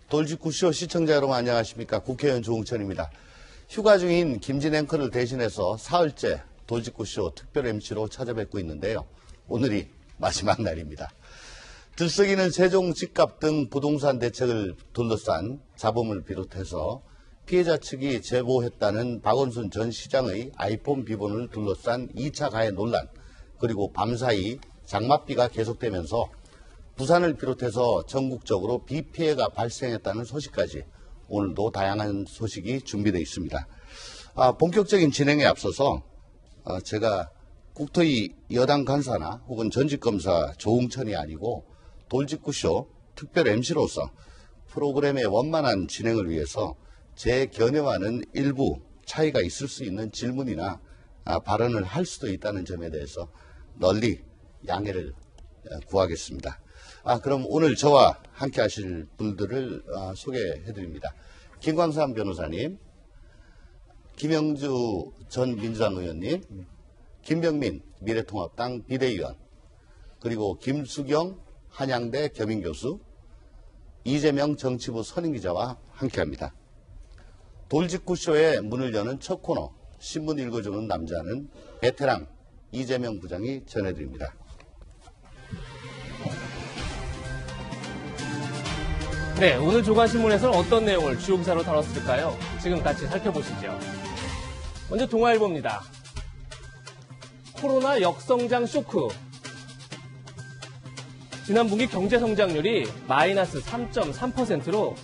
돌직구쇼 시청자 여러분 안녕하십니까. 국회의원 조응천입니다. 휴가 중인 김진 앵커를 대신해서 사흘째 돌직구쇼 특별 MC로 찾아뵙고 있는데요. 오늘이 마지막 날입니다. 들썩이는 세종 집값 등 부동산 대책을 둘러싼 잡음을 비롯해서 피해자 측이 제보했다는 박원순 전 시장의 아이폰 비번을 둘러싼 2차 가해 논란, 그리고 밤사이 장맛비가 계속되면서 부산을 비롯해서 전국적으로 비 피해가 발생했다는 소식까지 오늘도 다양한 소식이 준비되어 있습니다. 본격적인 진행에 앞서서 제가 국토위 여당 간사나 혹은 전직검사 조응천이 아니고 돌직구쇼 특별 MC로서 프로그램의 원만한 진행을 위해서 제 견해와는 일부 차이가 있을 수 있는 질문이나 발언을 할 수도 있다는 점에 대해서 널리 양해를 구하겠습니다. 그럼 오늘 저와 함께 하실 분들을 소개해드립니다. 김광삼 변호사님, 김영주 전 민주당 의원님, 김병민 미래통합당 비대위원, 그리고 김수경 한양대 겸임교수, 이재명 정치부 선임기자와 함께합니다. 돌직구쇼의 문을 여는 첫 코너, 신문 읽어주는 남자는 베테랑 이재명 부장이 전해드립니다. 네, 오늘 조간신문에서는 어떤 내용을 주요 기사로 다뤘을까요? 지금 같이 살펴보시죠. 먼저 동아일보입니다. 코로나 역성장 쇼크. 지난 분기 경제성장률이 마이너스 3.3%로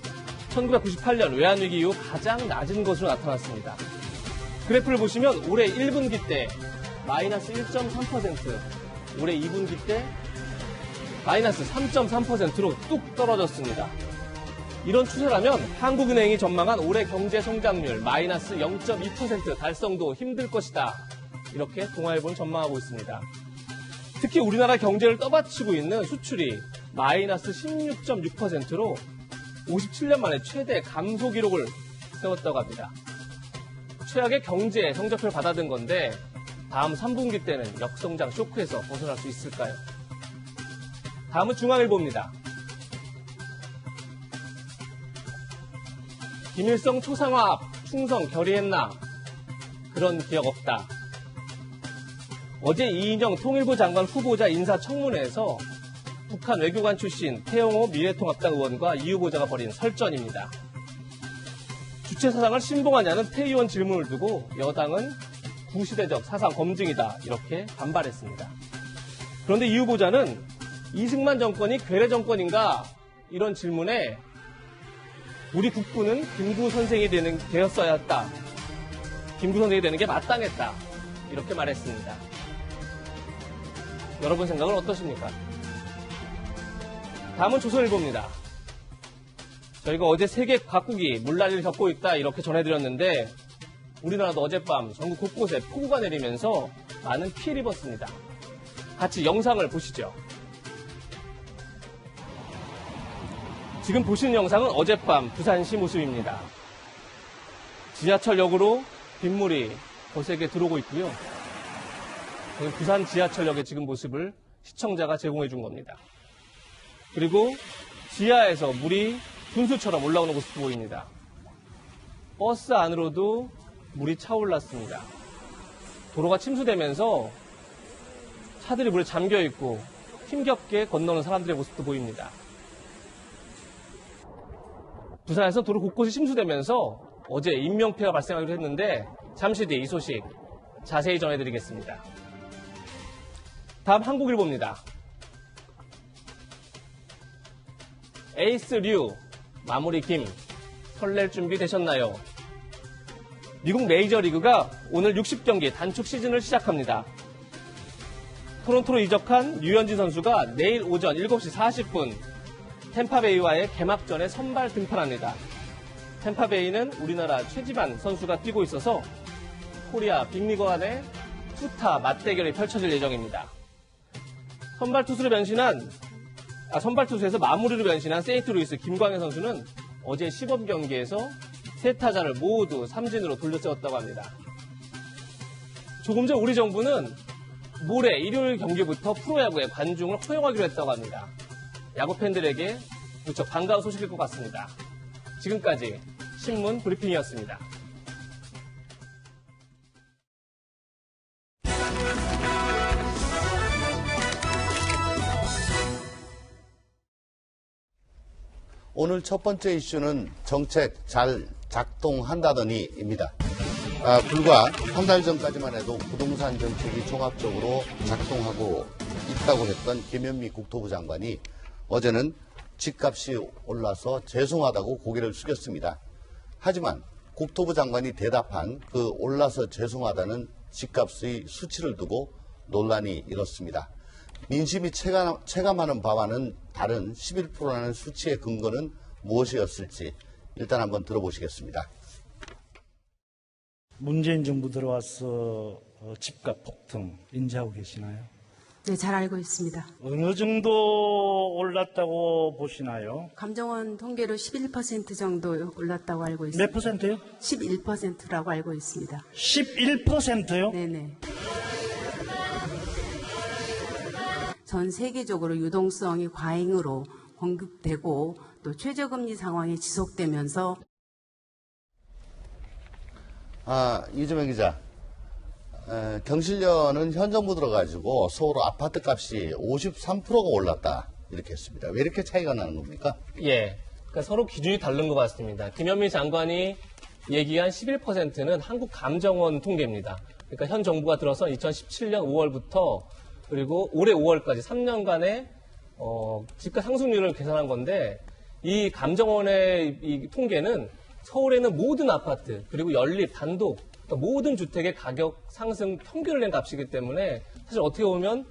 1998년 외환위기 이후 가장 낮은 것으로 나타났습니다. 그래프를 보시면 올해 1분기 때 마이너스 1.3%, 올해 2분기 때 마이너스 3.3%로 뚝 떨어졌습니다. 이런 추세라면 한국은행이 전망한 올해 경제성장률 마이너스 0.2% 달성도 힘들 것이다. 이렇게 동아일보는 전망하고 있습니다. 특히 우리나라 경제를 떠받치고 있는 수출이 마이너스 16.6%로 57년 만에 최대 감소 기록을 세웠다고 합니다. 최악의 경제 성적표를 받아든 건데 다음 3분기 때는 역성장 쇼크에서 벗어날 수 있을까요? 다음은 중앙일보입니다. 김일성 초상화 앞 충성 결의했나? 그런 기억 없다. 어제 이인영 통일부 장관 후보자 인사청문회에서 북한 외교관 출신 태영호 미래통합당 의원과 이 후보자가 벌인 설전입니다. 주체 사상을 신봉하냐는 태 의원 질문을 두고 여당은 구시대적 사상 검증이다 이렇게 반발했습니다. 그런데 이 후보자는 이승만 정권이 괴뢰 정권인가 이런 질문에 우리 국부는 김구 선생이 되었어야 했다. 김구 선생이 되는 게 마땅했다. 이렇게 말했습니다. 여러분 생각은 어떠십니까? 다음은 조선일보입니다. 저희가 어제 세계 각국이 물난리를 겪고 있다 이렇게 전해드렸는데 우리나라도 어젯밤 전국 곳곳에 폭우가 내리면서 많은 피해를 입었습니다. 같이 영상을 보시죠. 지금 보시는 영상은 어젯밤 부산시 모습입니다. 지하철역으로 빗물이 거세게 들어오고 있고요. 부산 지하철역의 지금 모습을 시청자가 제공해 준 겁니다. 그리고 지하에서 물이 분수처럼 올라오는 모습도 보입니다. 버스 안으로도 물이 차올랐습니다. 도로가 침수되면서 차들이 물에 잠겨 있고 힘겹게 건너는 사람들의 모습도 보입니다. 부산에서 도로 곳곳이 침수되면서 어제 인명피해가 발생하기도 했는데 잠시 뒤 이 소식 자세히 전해드리겠습니다. 다음 한국일보입니다. 에이스 류 마무리 김 설렐 준비 되셨나요? 미국 메이저리그가 오늘 60경기 단축 시즌을 시작합니다. 토론토로 이적한 류현진 선수가 내일 오전 7시 40분 템파베이와의 개막전에 선발 등판합니다. 템파베이는 우리나라 최지만 선수가 뛰고 있어서 코리아 빅리그 간의 투타 맞대결이 펼쳐질 예정입니다. 선발 투수에서 마무리로 변신한 세인트루이스 김광현 선수는 어제 시범 경기에서 세 타자를 모두 삼진으로 돌려세웠다고 합니다. 조금 전 우리 정부는 모레 일요일 경기부터 프로야구에 관중을 허용하기로 했다고 합니다. 야구 팬들에게 무척 반가운 소식일 것 같습니다. 지금까지 신문 브리핑이었습니다. 오늘 첫 번째 이슈는 정책 잘 작동한다더니입니다. 불과 한 달 전까지만 해도 부동산 정책이 종합적으로 작동하고 있다고 했던 김현미 국토부 장관이 어제는 집값이 올라서 죄송하다고 고개를 숙였습니다. 하지만 국토부 장관이 대답한 그 올라서 죄송하다는 집값의 수치를 두고 논란이 일었습니다. 민심이 체감하는 바와는 다른 11%라는 수치의 근거는 무엇이었을지 일단 한번 들어보시겠습니다. 문재인 정부 들어와서 집값 폭등 인지하고 계시나요? 네, 잘 알고 있습니다. 어느 정도 올랐다고 보시나요? 감정원 통계로 11% 정도 올랐다고 알고 있습니다. 몇 퍼센트요? 11%라고 알고 있습니다. 11%요? 네네. 전 세계적으로 유동성이 과잉으로 공급되고 또 최저금리 상황이 지속되면서 이재명 기자, 경실련은 현 정부 들어가지고 서울 아파트 값이 53%가 올랐다 이렇게 했습니다. 왜 이렇게 차이가 나는 겁니까? 예, 그러니까 서로 기준이 다른 것 같습니다. 김현미 장관이 얘기한 11%는 한국감정원 통계입니다. 그러니까 현 정부가 들어서 2017년 5월부터 그리고 올해 5월까지 3년간의 집값 상승률을 계산한 건데 이 감정원의 이 통계는 서울에 있는 모든 아파트 그리고 연립, 단독 그러니까 모든 주택의 가격 상승 평균을 낸 값이기 때문에 사실 어떻게 보면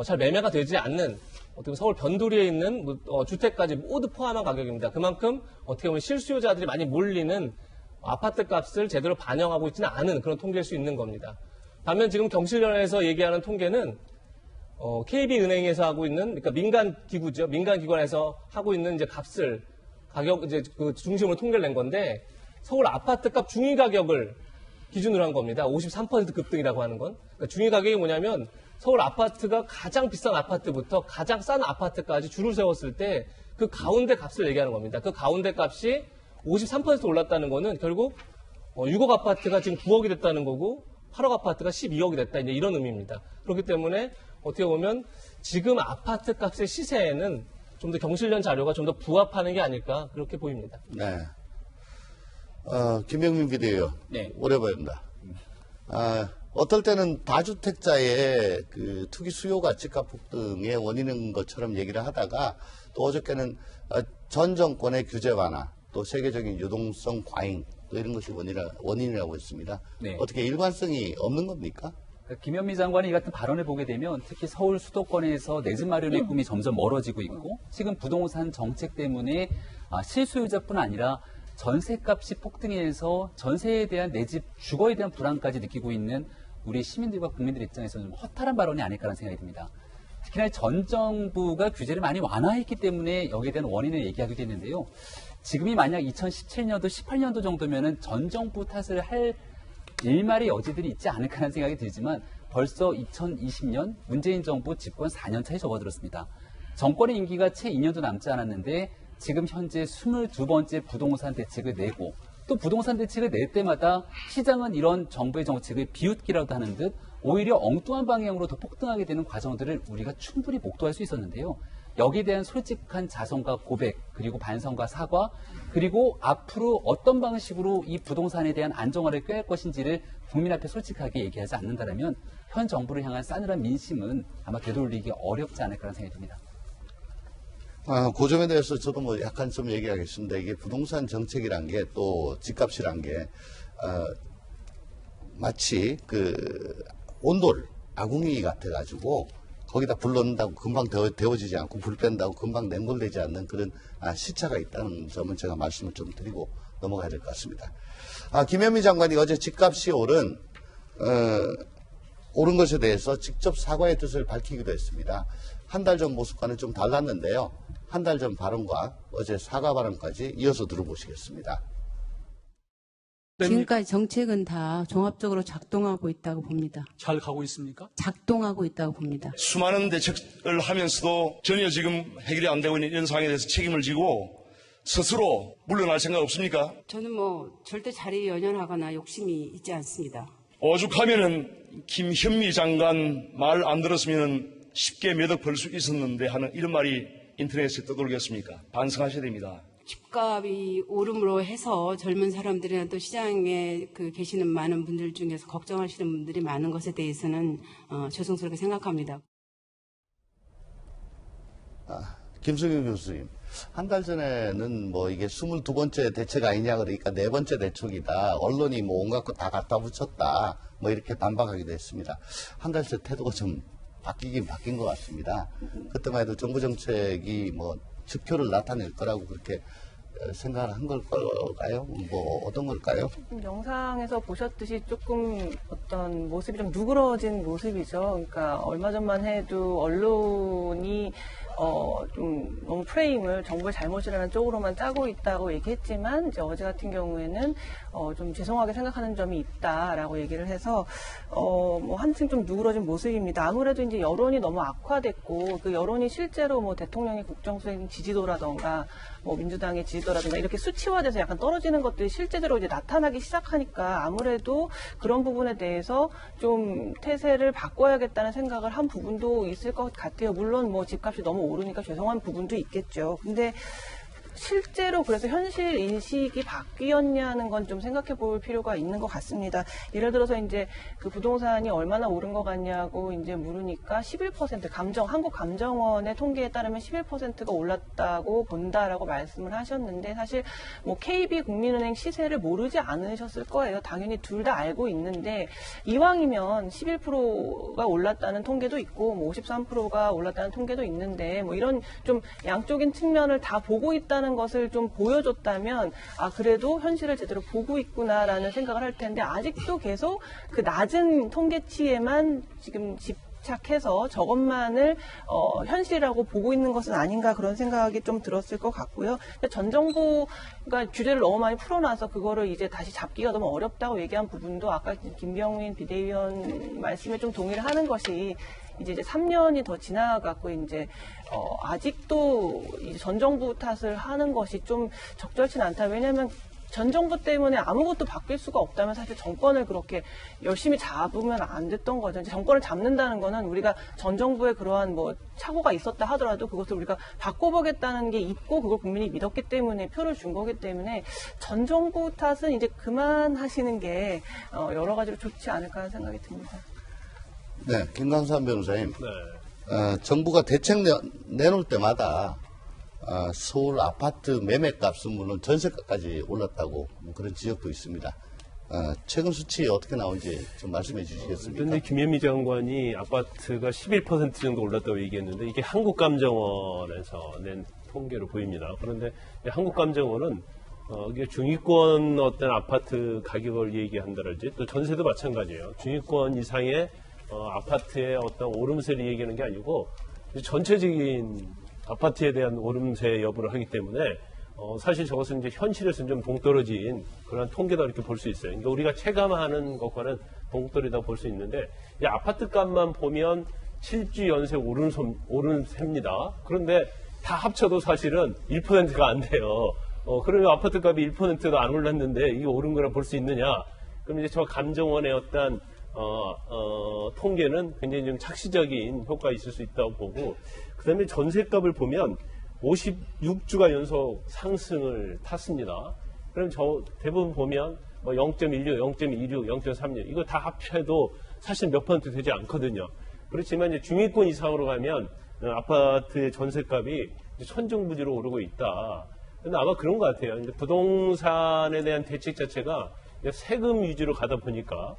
잘 매매가 되지 않는 어떻게 보면 서울 변두리에 있는 주택까지 모두 포함한 가격입니다. 그만큼 어떻게 보면 실수요자들이 많이 몰리는 아파트 값을 제대로 반영하고 있지는 않은 그런 통계일 수 있는 겁니다. 반면 지금 경실련에서 얘기하는 통계는 KB은행에서 하고 있는 그러니까 민간 기구죠. 민간 기관에서 하고 있는 이제 값을 가격 이제 그 중심으로 통계를 낸 건데 서울 아파트값 중위 가격을 기준으로 한 겁니다. 53% 급등이라고 하는 건. 그러니까 중위 가격이 뭐냐면 서울 아파트가 가장 비싼 아파트부터 가장 싼 아파트까지 줄을 세웠을 때 그 가운데 값을 얘기하는 겁니다. 그 가운데 값이 53% 올랐다는 거는 결국 6억 아파트가 지금 9억이 됐다는 거고 8억 아파트가 12억이 됐다. 이제 이런 의미입니다. 그렇기 때문에 어떻게 보면 지금 아파트 값의 시세에는 좀 더 경실련 자료가 좀 더 부합하는 게 아닐까 그렇게 보입니다. 네. 김영민 비대위원. 네. 오래 보입니다. 어떨 때는 다주택자의 그 투기 수요가 집값 폭등의 원인인 것처럼 얘기를 하다가 또 어저께는 전 정권의 규제 완화, 또 세계적인 유동성 과잉, 또 이런 것이 원인이라고 했습니다. 네. 어떻게 일관성이 없는 겁니까? 김현미 장관이 이 같은 발언을 보게 되면 특히 서울 수도권에서 내 집 마련의 꿈이 점점 멀어지고 있고 지금 부동산 정책 때문에 실수요자뿐 아니라 전세값이 폭등해서 전세에 대한 내 집 주거에 대한 불안까지 느끼고 있는 우리 시민들과 국민들 입장에서는 좀 허탈한 발언이 아닐까라는 생각이 듭니다. 특히나 전 정부가 규제를 많이 완화했기 때문에 여기에 대한 원인을 얘기하기도 했는데요. 지금이 만약 2017년도, 18년도 정도면은 전 정부 탓을 할 일말의 여지들이 있지 않을까라는 생각이 들지만 벌써 2020년 문재인 정부 집권 4년 차에 접어들었습니다. 정권의 임기가 채 2년도 남지 않았는데 지금 현재 22번째 부동산 대책을 내고 또 부동산 대책을 낼 때마다 시장은 이런 정부의 정책을 비웃기라도 하는 듯 오히려 엉뚱한 방향으로 더 폭등하게 되는 과정들을 우리가 충분히 목도할 수 있었는데요. 여기에 대한 솔직한 자성과 고백, 그리고 반성과 사과, 그리고 앞으로 어떤 방식으로 이 부동산에 대한 안정화를 꾀할 것인지를 국민 앞에 솔직하게 얘기하지 않는다면 현 정부를 향한 싸늘한 민심은 아마 되돌리기 어렵지 않을까라는 생각이 듭니다. 그 점에 대해서 저도 뭐 약간 좀 얘기하겠습니다. 이게 부동산 정책이란 게 또 집값이란 게 마치 그 온돌, 아궁이 같아가지고 거기다 불 넣는다고 금방 데워지지 않고 불 뺀다고 금방 냉골되지 않는 그런 시차가 있다는 점은 제가 말씀을 좀 드리고 넘어가야 될 것 같습니다. 김현미 장관이 어제 집값이 오른 것에 대해서 직접 사과의 뜻을 밝히기도 했습니다. 한 달 전 모습과는 좀 달랐는데요. 한 달 전 발언과 어제 사과 발언까지 이어서 들어보시겠습니다. 지금까지 정책은 다 종합적으로 작동하고 있다고 봅니다. 잘 가고 있습니까? 작동하고 있다고 봅니다. 수많은 대책을 하면서도 전혀 지금 해결이 안 되고 있는 이런 상황에 대해서 책임을 지고 스스로 물러날 생각 없습니까? 저는 뭐 절대 자리에 연연하거나 욕심이 있지 않습니다. 오죽하면은 김현미 장관 말 안 들었으면 쉽게 몇 억 벌 수 있었는데 하는 이런 말이 인터넷에 떠돌겠습니까? 반성하셔야 됩니다. 집값이 오름으로 해서 젊은 사람들이나 또 시장에 계시는 많은 분들 중에서 걱정하시는 분들이 많은 것에 대해서는 죄송스럽게 생각합니다. 김승윤 교수님, 한 달 전에는 뭐 이게 22번째 대책 아니냐 그러니까 4번째 대책이다. 언론이 뭐 온갖 거 다 갖다 붙였다. 뭐 이렇게 반박하기도 했습니다. 한 달째 태도가 좀 바뀌긴 바뀐 것 같습니다. 그때만 해도 정부 정책이 뭐 득표를 나타낼 거라고 그렇게 생각을 한 걸까요? 뭐 어떤 걸까요? 영상에서 보셨듯이 조금 어떤 모습이 좀 누그러진 모습이죠. 그러니까 얼마 전만 해도 언론이 좀 너무 프레임을 정부의 잘못이라는 쪽으로만 짜고 있다고 얘기했지만 이제 어제 같은 경우에는 좀 죄송하게 생각하는 점이 있다라고 얘기를 해서 뭐 한층 좀 누그러진 모습입니다. 아무래도 이제 여론이 너무 악화됐고 그 여론이 실제로 뭐 대통령의 국정수행 지지도라던가 뭐 민주당의 지지도라든가 이렇게 수치화돼서 약간 떨어지는 것들이 실제로 이제 나타나기 시작하니까 아무래도 그런 부분에 대해서 좀 태세를 바꿔야겠다는 생각을 한 부분도 있을 것 같아요. 물론 뭐 집값이 너무 오르니까 죄송한 부분도 있겠죠. 근데 실제로 그래서 현실 인식이 바뀌었냐는 건 좀 생각해 볼 필요가 있는 것 같습니다. 예를 들어서 이제 그 부동산이 얼마나 오른 것 같냐고 이제 물으니까 11% 한국감정원의 통계에 따르면 11%가 올랐다고 본다라고 말씀을 하셨는데 사실 뭐 KB국민은행 시세를 모르지 않으셨을 거예요. 당연히 둘 다 알고 있는데 이왕이면 11%가 올랐다는 통계도 있고 뭐 53%가 올랐다는 통계도 있는데 뭐 이런 좀 양쪽인 측면을 다 보고 있다는 것을 좀 보여줬다면 그래도 현실을 제대로 보고 있구나라는 생각을 할 텐데 아직도 계속 그 낮은 통계치에만 지금 집착해서 저것만을 현실이라고 보고 있는 것은 아닌가 그런 생각이 좀 들었을 것 같고요. 전 정부가 규제를 너무 많이 풀어놔서 그거를 이제 다시 잡기가 너무 어렵다고 얘기한 부분도 아까 김병민 비대위원 말씀에 좀 동의를 하는 것이 이제 3년이 더 지나갖고 이제 아직도 이제 전 정부 탓을 하는 것이 좀 적절치는 않다. 왜냐하면 전 정부 때문에 아무것도 바뀔 수가 없다면 사실 정권을 그렇게 열심히 잡으면 안 됐던 거죠. 이제 정권을 잡는다는 거는 우리가 전 정부에 그러한 뭐 착오가 있었다 하더라도 그것을 우리가 바꿔보겠다는 게 있고 그걸 국민이 믿었기 때문에 표를 준 거기 때문에 전 정부 탓은 이제 그만하시는 게 여러 가지로 좋지 않을까 하는 생각이 듭니다. 네, 김광삼 변호사님. 정부가 대책 내놓을 때마다 서울 아파트 매매값은 물론 전세가까지 올랐다고 뭐 그런 지적도 있습니다. 최근 수치 어떻게 나오는지 좀 말씀해 주시겠습니까? 그런데 김현미 장관이 아파트가 11% 정도 올랐다고 얘기했는데 이게 한국감정원에서 낸 통계로 보입니다. 그런데 한국감정원은 이게 중위권 어떤 아파트 가격을 얘기한다랄지 또 전세도 마찬가지예요. 중위권 이상의 아파트의 어떤 오름세를 얘기하는 게 아니고 전체적인 아파트에 대한 오름세 여부를 하기 때문에 사실 저것은 이제 현실에서는 좀 동떨어진 그런 통계다 이렇게 볼 수 있어요. 그러니까 우리가 체감하는 것과는 동떨이다 볼 수 있는데 이 아파트 값만 보면 7주 연속 오름세입니다. 그런데 다 합쳐도 사실은 1%가 안 돼요. 그러면 아파트 값이 1%도 안 올랐는데 이게 오른 거라 볼 수 있느냐? 그럼 이제 저 감정원의 어떤 통계는 굉장히 좀 착시적인 효과가 있을 수 있다고 보고, 그 다음에 전세값을 보면 56주가 연속 상승을 탔습니다. 그럼 대부분 보면 뭐 0.16, 0.26, 0.36 이거 다 합쳐도 사실 몇 퍼센트 되지 않거든요. 그렇지만 이제 중위권 이상으로 가면 아파트의 전세값이 천정부지로 오르고 있다. 근데 아마 그런 것 같아요. 근데 부동산에 대한 대책 자체가 세금 위주로 가다 보니까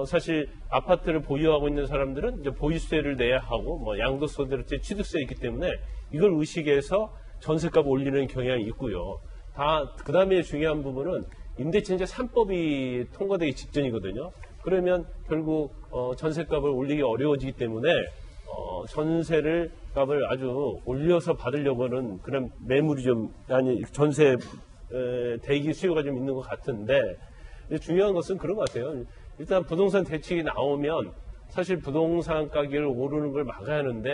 사실 아파트를 보유하고 있는 사람들은 이제 보유세를 내야 하고 뭐 양도소득세, 취득세 있기 때문에 이걸 의식해서 전세값 올리는 경향이 있고요. 그 다음에 중요한 부분은 임대차이자 3법이 통과되기 직전이거든요. 그러면 결국 전세값을 올리기 어려워지기 때문에 전세를 값을 아주 올려서 받으려고는 그런 매물이 전세 대기 수요가 좀 있는 것 같은데 중요한 것은 그런 것 같아요. 일단 부동산 대책이 나오면 사실 부동산 가격을 오르는 걸 막아야 하는데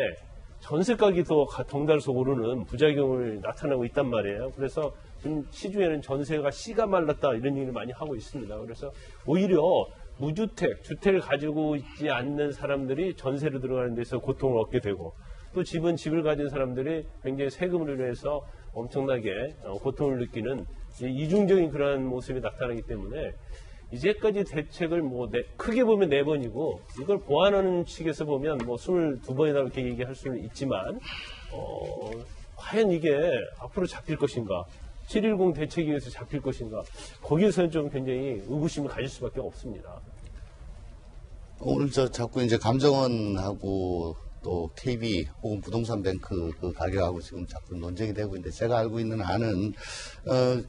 전세 가격이 더 덩달아서 오르는 부작용을 나타나고 있단 말이에요. 그래서 지금 시중에는 전세가 씨가 말랐다 이런 얘기를 많이 하고 있습니다. 그래서 오히려 무주택, 주택을 가지고 있지 않는 사람들이 전세로 들어가는 데서 고통을 얻게 되고 또 집을 가진 사람들이 굉장히 세금을 인해서 엄청나게 고통을 느끼는 이중적인 그러한 모습이 나타나기 때문에 이제까지 대책을 크게 보면 4번이고 이걸 보완하는 측에서 보면 22번이나 이렇게 얘기할 수는 있지만 과연 이게 앞으로 잡힐 것인가 7.10 대책에 의해서 잡힐 것인가 거기에서는 좀 굉장히 의구심을 가질 수밖에 없습니다. 오늘 자꾸 이제 감정원하고 또 KB 혹은 부동산뱅크 그 가격하고 지금 자꾸 논쟁이 되고 있는데 제가 알고 있는 한은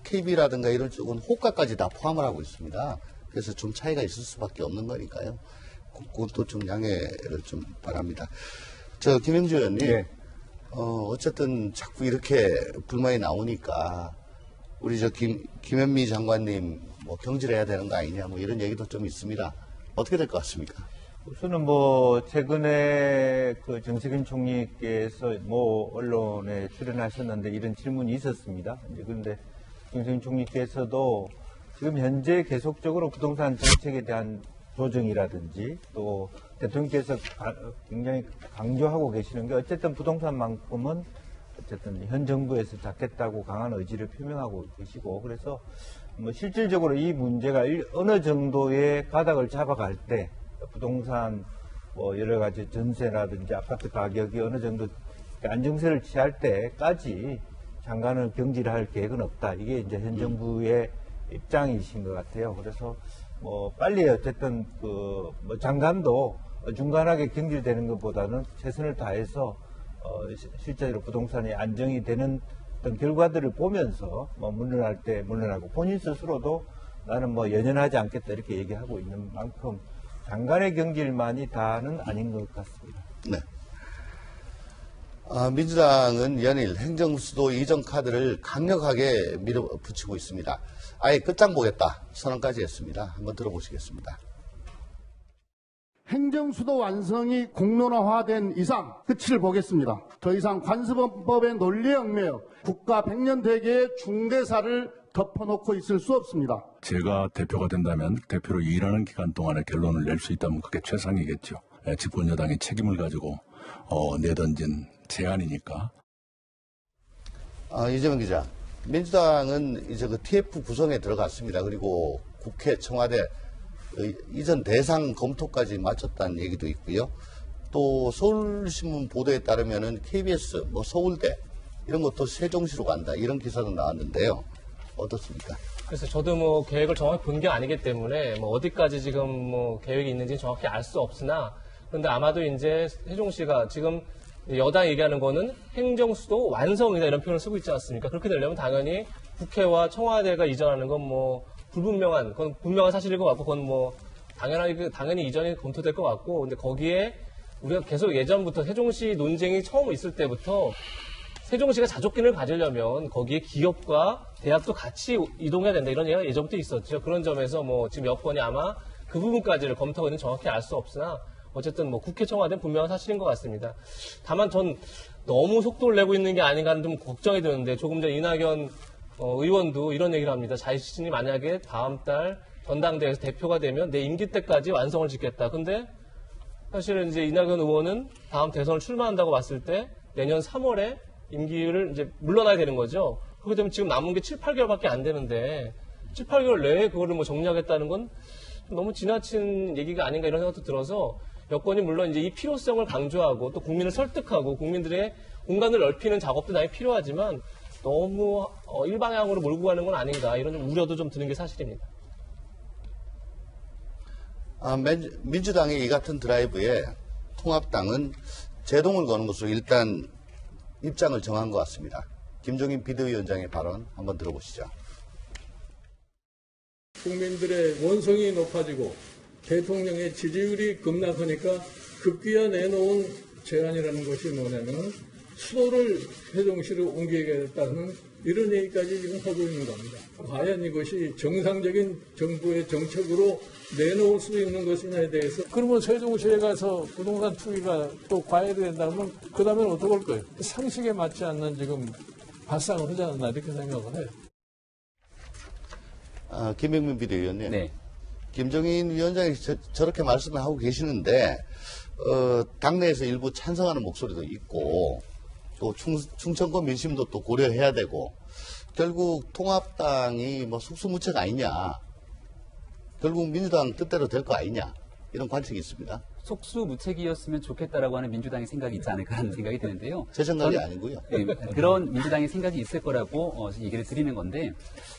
KB라든가 이런 쪽은 호가까지 다 포함을 하고 있습니다. 그래서 좀 차이가 있을 수밖에 없는 거니까요. 그것도 좀 양해를 좀 바랍니다. 김영주 의원님, 네. 어쨌든 자꾸 이렇게 불만이 나오니까 우리 김현미 장관님 경질해야 되는 거 아니냐 이런 얘기도 좀 있습니다. 어떻게 될 것 같습니까? 우선은 최근에 정세균 총리께서 언론에 출연하셨는데 이런 질문이 있었습니다. 그런데 정세균 총리께서도 지금 현재 계속적으로 부동산 정책에 대한 조정이라든지 또 대통령께서 굉장히 강조하고 계시는 게 어쨌든 부동산만큼은 어쨌든 현 정부에서 잡겠다고 강한 의지를 표명하고 계시고 그래서 실질적으로 이 문제가 어느 정도의 가닥을 잡아갈 때 부동산 여러 가지 전세라든지 아파트 가격이 어느 정도 안정세를 취할 때까지 장관을 경질할 계획은 없다. 이게 이제 현 정부의 입장이신 것 같아요. 그래서 빨리 어쨌든 장관도 중간하게 경질되는 것보다는 최선을 다해서 실제로 부동산이 안정이 되는 어떤 결과들을 보면서 물러날 때 물러나고 본인 스스로도 나는 연연하지 않겠다 이렇게 얘기하고 있는 만큼 장관의 경질만이 다는 아닌 것 같습니다. 네. 민주당은 연일 행정수도 이전 카드를 강력하게 밀어붙이고 있습니다. 아예 끝장 보겠다 선언까지 했습니다. 한번 들어보시겠습니다. 행정수도 완성이 공론화된 이상 끝을 보겠습니다. 더 이상 관습법의 논리에 얽매여 국가 100년 대계의 중대사를 덮어놓고 있을 수 없습니다. 제가 대표가 된다면 대표로 일하는 기간 동안에 결론을 낼 수 있다면 그게 최상이겠죠. 집권 여당이 책임을 가지고 내던진 제안이니까. 이재명 기자, 민주당은 이제 TF 구성에 들어갔습니다. 그리고 국회, 청와대 이전 대상 검토까지 마쳤다는 얘기도 있고요. 또 서울신문 보도에 따르면은 KBS, 서울대 이런 것도 세종시로 간다 이런 기사도 나왔는데요. 어떻습니까? 그래서 저도 계획을 정확히 본 게 아니기 때문에 어디까지 지금 계획이 있는지 정확히 알 수 없으나 그런데 아마도 이제 세종시가 지금 여당이 얘기하는 거는 행정수도 완성이다 이런 표현을 쓰고 있지 않습니까? 그렇게 되려면 당연히 국회와 청와대가 이전하는 건 그건 분명한 사실일 것 같고 그건 당연히 이전이 검토될 것 같고 근데 거기에 우리가 계속 예전부터 세종시 논쟁이 처음 있을 때부터 세종시가 자족기를 가지려면 거기에 기업과 대학도 같이 이동해야 된다 이런 얘기가 예전부터 있었죠. 그런 점에서 지금 여권이 아마 그 부분까지를 검토하고 있는 정확히 알 수 없으나 어쨌든 국회 청와대는 분명한 사실인 것 같습니다. 다만 전 너무 속도를 내고 있는 게 아닌가 하는 좀 걱정이 드는데 조금 전 이낙연 의원도 이런 얘기를 합니다. 자신이 만약에 다음 달 전당대회에서 대표가 되면 내 임기 때까지 완성을 짓겠다. 근데 사실은 이제 이낙연 의원은 다음 대선을 출마한다고 봤을 때 내년 3월에 임기를 이제 물러나야 되는 거죠. 그렇게 되면 지금 남은 게 7, 8개월밖에 안 되는데 7, 8개월 내에 그거를 정리하겠다는 건 너무 지나친 얘기가 아닌가 이런 생각도 들어서 여권이 물론 이제 이 필요성을 강조하고 또 국민을 설득하고 국민들의 공간을 넓히는 작업도 당연히 필요하지만 너무 일방향으로 몰고 가는 건 아닌가 이런 우려도 좀 드는 게 사실입니다. 민주당의 이 같은 드라이브에 통합당은 제동을 거는 것으로 일단 입장을 정한 것 같습니다. 김종인 비대위원장의 발언 한번 들어보시죠. 국민들의 원성이 높아지고 대통령의 지지율이 급락하니까 급기야 내놓은 제안이라는 것이 뭐냐면 수도를 세종시로 옮기겠다는 이런 얘기까지 지금 하고 있는 겁니다. 과연 이것이 정상적인 정부의 정책으로 내놓을 수 있는 것이냐에 대해서 그러면 세종시에 가서 부동산 투기가 또 과열된다면 그 다음엔 어떻게 할 거예요? 상식에 맞지 않는 지금 발상을 하지 않았나 이렇게 생각을 해요. 김병민 비대위원님. 네. 김종인 위원장이 저렇게 말씀을 하고 계시는데 당내에서 일부 찬성하는 목소리도 있고 또 충청권 민심도 또 고려해야 되고 결국 통합당이 뭐 속수무책 아니냐, 결국 민주당 뜻대로 될 거 아니냐, 이런 관측이 있습니다. 속수무책이었으면 좋겠다라고 하는 민주당의 생각이 있지 않을까 하는 생각이 드는데요. 제 생각이 아니고요. 네, 그런 민주당의 생각이 있을 거라고 얘기를 드리는 건데,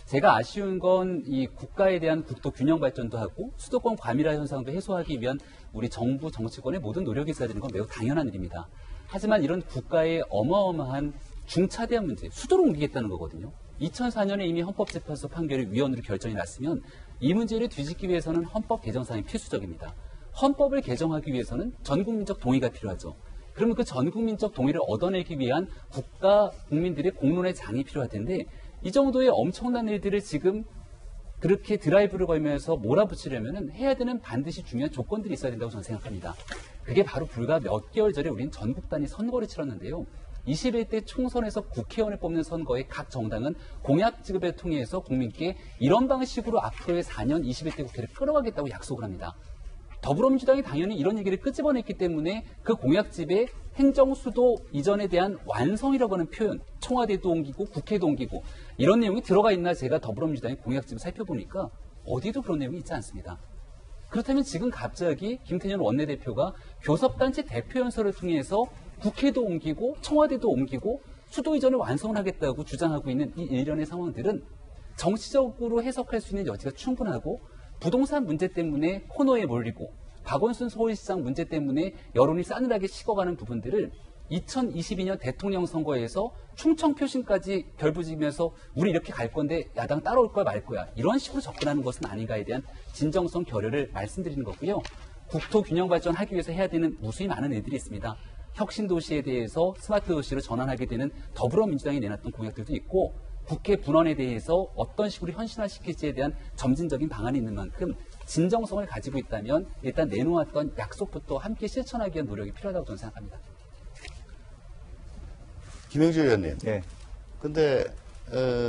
제가 아쉬운 건 이 국가에 대한 국토 균형 발전도 하고 수도권 과밀화 현상도 해소하기 위한 우리 정부 정치권의 모든 노력이 있어야 되는 건 매우 당연한 일입니다. 하지만 이런 국가의 어마어마한 중차대한 문제, 수도로 옮기겠다는 거거든요. 2004년에 이미 헌법재판소 판결이 위헌으로 결정이 났으면 이 문제를 뒤집기 위해서는 헌법 개정상이 필수적입니다. 헌법을 개정하기 위해서는 전국민적 동의가 필요하죠. 그러면 그 전국민적 동의를 얻어내기 위한 국가 국민들의 공론의 장이 필요할 텐데, 이 정도의 엄청난 일들을 지금 그렇게 드라이브를 걸면서 몰아붙이려면 해야 되는 반드시 중요한 조건들이 있어야 된다고 저는 생각합니다. 그게 바로 불과 몇 개월 전에 우린 전국 단위 선거를 치렀는데요. 21대 총선에서 국회의원을 뽑는 선거에 각 정당은 공약 지급을 통해서 국민께 이런 방식으로 앞으로의 4년 21대 국회를 끌어가겠다고 약속을 합니다. 더불어민주당이 당연히 이런 얘기를 끄집어냈기 때문에 그 공약집에 행정수도 이전에 대한 완성이라고 하는 표현, 청와대도 옮기고 국회도 옮기고 이런 내용이 들어가 있나 제가 더불어민주당의 공약집을 살펴보니까 어디도 그런 내용이 있지 않습니다. 그렇다면 지금 갑자기 김태년 원내대표가 교섭단체 대표연설을 통해서 국회도 옮기고 청와대도 옮기고 수도 이전을 완성을 하겠다고 주장하고 있는 이 일련의 상황들은 정치적으로 해석할 수 있는 여지가 충분하고, 부동산 문제 때문에 코너에 몰리고 박원순 서울시장 문제 때문에 여론이 싸늘하게 식어가는 부분들을 2022년 대통령 선거에서 충청 표심까지 결부지면서 우리 이렇게 갈 건데 야당 따라올 거야 말 거야, 이런 식으로 접근하는 것은 아닌가에 대한 진정성 결여를 말씀드리는 거고요. 국토 균형 발전하기 위해서 해야 되는 무수히 많은 일들이 있습니다. 혁신도시에 대해서 스마트 도시로 전환하게 되는 더불어민주당이 내놨던 공약들도 있고, 국회 분원에 대해서 어떤 식으로 현실화시킬지에 대한 점진적인 방안이 있는 만큼 진정성을 가지고 있다면 일단 내놓았던 약속부터 함께 실천하기 위한 노력이 필요하다고 저는 생각합니다. 김영주 의원님. 네. 근데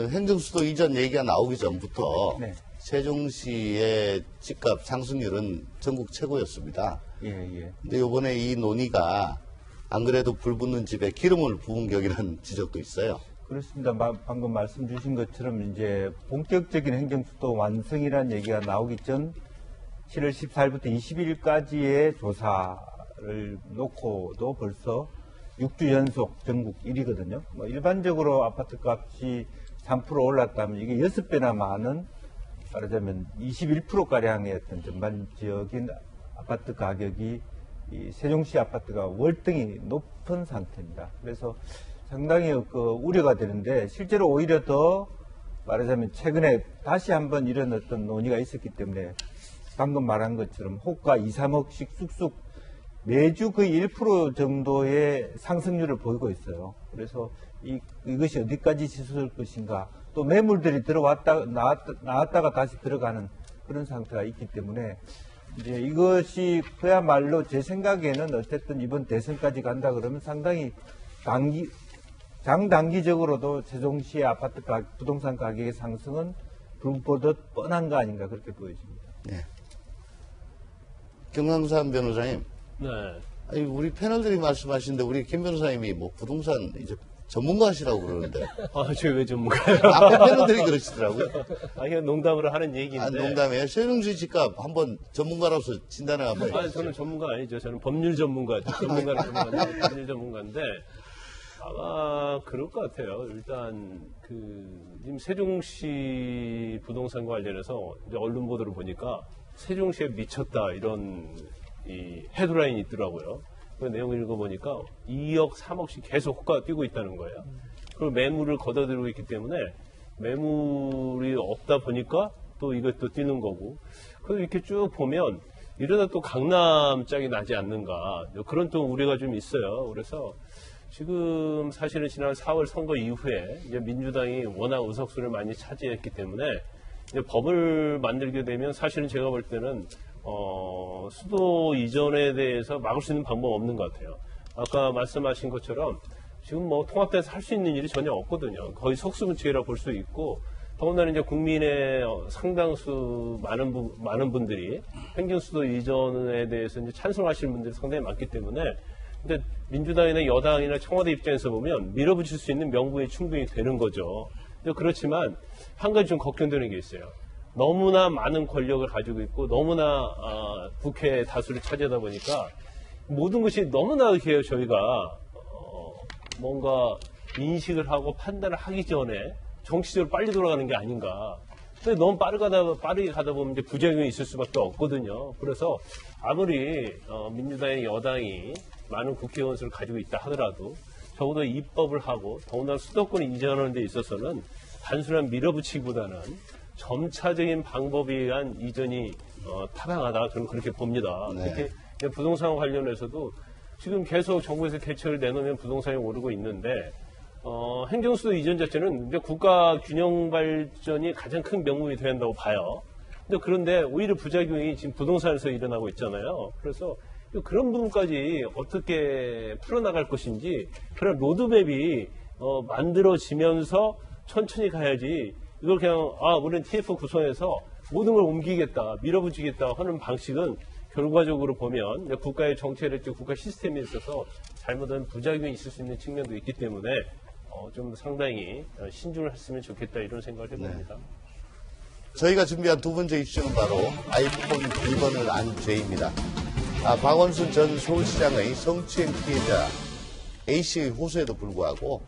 행정수도 이전 얘기가 나오기 전부터 네. 세종시의 집값 상승률은 전국 최고였습니다. 예. 근데 이번에 이 논의가 안 그래도 불 붙는 집에 기름을 부은 격이라는 지적도 있어요. 그렇습니다. 방금 말씀 주신 것처럼 이제 본격적인 행정수도 완성이라는 얘기가 나오기 전 7월 14일부터 20일까지의 조사를 놓고도 벌써 6주 연속 전국 1위거든요. 뭐 일반적으로 아파트 값이 3% 올랐다면 이게 6배나 많은, 말하자면 21%가량의 어떤 전반적인 아파트 가격이 이 세종시 아파트가 월등히 높은 상태입니다. 그래서 상당히 우려가 되는데, 실제로 오히려 더 말하자면 최근에 다시 한번 이런 어떤 논의가 있었기 때문에 방금 말한 것처럼 호가 2, 3억씩 쑥쑥 매주 거의 1% 정도의 상승률을 보이고 있어요. 그래서 이것이 어디까지 지속될 것인가, 또 매물들이 나왔다가 다시 들어가는 그런 상태가 있기 때문에 이제 이것이 그야말로 제 생각에는 어쨌든 이번 대선까지 간다 그러면 상당히 장단기적으로도 세종시의 아파트 부동산 가격의 상승은 불보듯 뻔한 거 아닌가, 그렇게 보여집니다. 네. 경강산 변호사님. 네. 아니, 우리 패널들이 말씀하시는데 우리 김 변호사님이 뭐 부동산 이제 전문가시라고 그러는데. 제가 왜 전문가예요? 앞에 패널들이 그러시더라고요. 그냥 농담으로 하는 얘기인데. 농담이에요. 세종시 집값 한번 전문가로서 진단을 한번 해주세요. 저는 전문가 아니죠. 저는 법률 전문가죠. 법률 전문가인데 아마 그럴 것 같아요. 일단 지금 세종시 부동산 관련해서 이제 언론 보도를 보니까 세종시에 미쳤다 이런 이 헤드라인이 있더라고요. 그 내용을 읽어보니까 2억, 3억씩 계속 호가가 뛰고 있다는 거예요. 그리고 매물을 걷어들이고 있기 때문에 매물이 없다 보니까 또 이것도 뛰는 거고. 그래서 이렇게 쭉 보면 이러다 또 강남 짝이 나지 않는가. 그런 또 우려가 좀 있어요. 그래서 지금 사실은 지난 4월 선거 이후에 이제 민주당이 워낙 의석수를 많이 차지했기 때문에 이제 법을 만들게 되면 사실은 제가 볼 때는 수도 이전에 대해서 막을 수 있는 방법 없는 것 같아요. 아까 말씀하신 것처럼 지금 뭐 통합돼서 할 수 있는 일이 전혀 없거든요. 거의 속수무책이라고 볼 수 있고 더군다나 이제 국민의 상당수 많은 분들이 행정수도 이전에 대해서 이제 찬성하시는 분들이 상당히 많기 때문에 근데 민주당이나 여당이나 청와대 입장에서 보면 밀어붙일 수 있는 명분이 충분히 되는 거죠. 그렇지만 한 가지 좀 걱정되는 게 있어요. 너무나 많은 권력을 가지고 있고 너무나 국회 다수를 차지하다 보니까 모든 것이 너무나 이렇게 저희가 뭔가 인식을 하고 판단을 하기 전에 정치적으로 빨리 돌아가는 게 아닌가. 근데 너무 빠르게 가다 보면 이제 부작용이 있을 수밖에 없거든요. 그래서 아무리 민주당의 여당이 많은 국회의원 수를 가지고 있다 하더라도 적어도 입법을 하고 더군다나 수도권 이전하는 데 있어서는 단순한 밀어붙이기보다는 점차적인 방법에 의한 이전이 타당하다. 저는 그렇게 봅니다. 네. 특히 부동산 관련해서도 지금 계속 정부에서 대책을 내놓으면 부동산이 오르고 있는데 행정수도 이전 자체는 이제 국가 균형 발전이 가장 큰 명분이 돼야 한다고 봐요. 그런데 오히려 부작용이 지금 부동산에서 일어나고 있잖아요. 그래서 그런 부분까지 어떻게 풀어나갈 것인지 그런 로드맵이 만들어지면서 천천히 가야지 이걸 그냥 우리는 TF 구성해서 모든 걸 옮기겠다, 밀어붙이겠다 하는 방식은 결과적으로 보면 국가의 정체력적 국가 시스템에 있어서 잘못한 부작용이 있을 수 있는 측면도 있기 때문에 좀 상당히 신중을 했으면 좋겠다 이런 생각을 해봅니다. 네. 저희가 준비한 두 번째 이슈는 바로 아이폰 비번을 안 죄입니다. 박원순 전 서울시장의 성추행 피해자 A씨의 호소에도 불구하고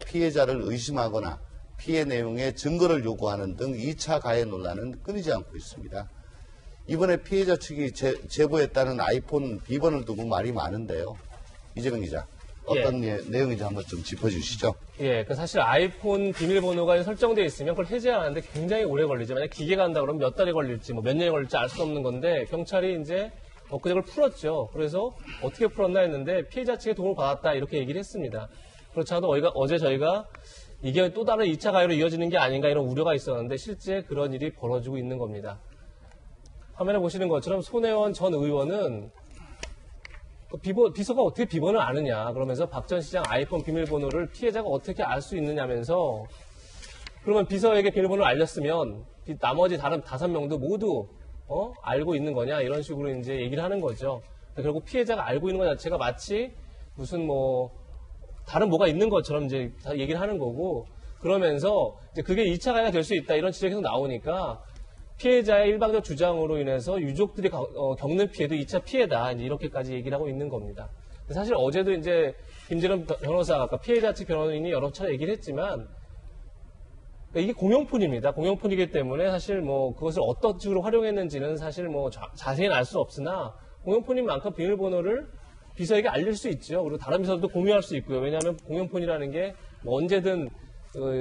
피해자를 의심하거나 피해 내용의 증거를 요구하는 등 2차 가해 논란은 끊이지 않고 있습니다. 이번에 피해자 측이 제보했다는 아이폰 비번을 두고 말이 많은데요. 이재명 기자, 어떤 내용인지 한번 좀 짚어주시죠. 사실 아이폰 비밀번호가 설정되어 있으면 그걸 해제하는데 굉장히 오래 걸리죠. 만약 기계가 한다 그러면 몇 달이 걸릴지, 몇 년이 걸릴지 알 수 없는 건데 경찰이 이제 엊그제 그걸 풀었죠. 그래서 어떻게 풀었나 했는데 피해자 측의 도움을 받았다 이렇게 얘기를 했습니다. 그렇지 않아도 어제 저희가 이게 또 다른 2차 가해로 이어지는 게 아닌가 이런 우려가 있었는데 실제 그런 일이 벌어지고 있는 겁니다. 화면에 보시는 것처럼 손혜원 전 의원은 비서가 어떻게 비번을 아느냐 그러면서 박 전 시장 아이폰 비밀번호를 피해자가 어떻게 알 수 있느냐면서 그러면 비서에게 비밀번호를 알렸으면 나머지 다른 5명도 모두 알고 있는 거냐 이런 식으로 이제 얘기를 하는 거죠. 결국 피해자가 알고 있는 것 자체가 마치 무슨 다른 뭐가 있는 것처럼 이제 얘기를 하는 거고 그러면서 이제 그게 2차 가해가 될 수 있다 이런 지적이 계속 나오니까 피해자의 일방적 주장으로 인해서 유족들이 겪는 피해도 2차 피해다 이렇게까지 얘기를 하고 있는 겁니다. 사실 어제도 이제 김재련 변호사가 아까 피해자 측 변호인이 여러 차례 얘기를 했지만 이게 공용폰입니다. 공용폰이기 때문에 사실 그것을 어떤 식으로 활용했는지는 사실 자세히는 알 수 없으나 공용폰인 만큼 비밀번호를 비서에게 알릴 수 있죠. 그리고 다른 비서도 공유할 수 있고요. 왜냐하면 공용폰이라는 게 언제든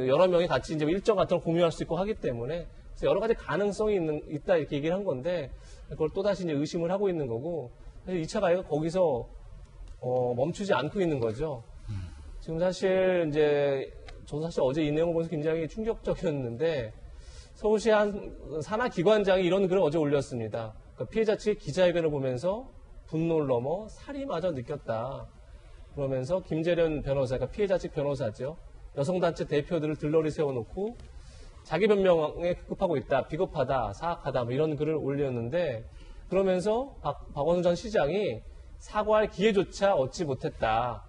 여러 명이 같이 이제 일정 같은 걸 공유할 수 있고 하기 때문에 여러 가지 가능성이 있다 이렇게 얘기를 한 건데 그걸 또다시 이제 의심을 하고 있는 거고 사실 2차 가해가 거기서 멈추지 않고 있는 거죠. 지금 사실 저도 사실 어제 이 내용을 보면서 굉장히 충격적이었는데 서울시 한 산하 기관장이 이런 글을 어제 올렸습니다. 그러니까 피해자 측의 기자회견을 보면서 분노를 넘어 살이마저 느꼈다. 그러면서 김재련 변호사, 그러니까 피해자 측 변호사죠. 여성단체 대표들을 들러리 세워놓고 자기 변명에 급급하고 있다, 비겁하다, 사악하다 이런 글을 올렸는데 그러면서 박원순 전 시장이 사과할 기회조차 얻지 못했다.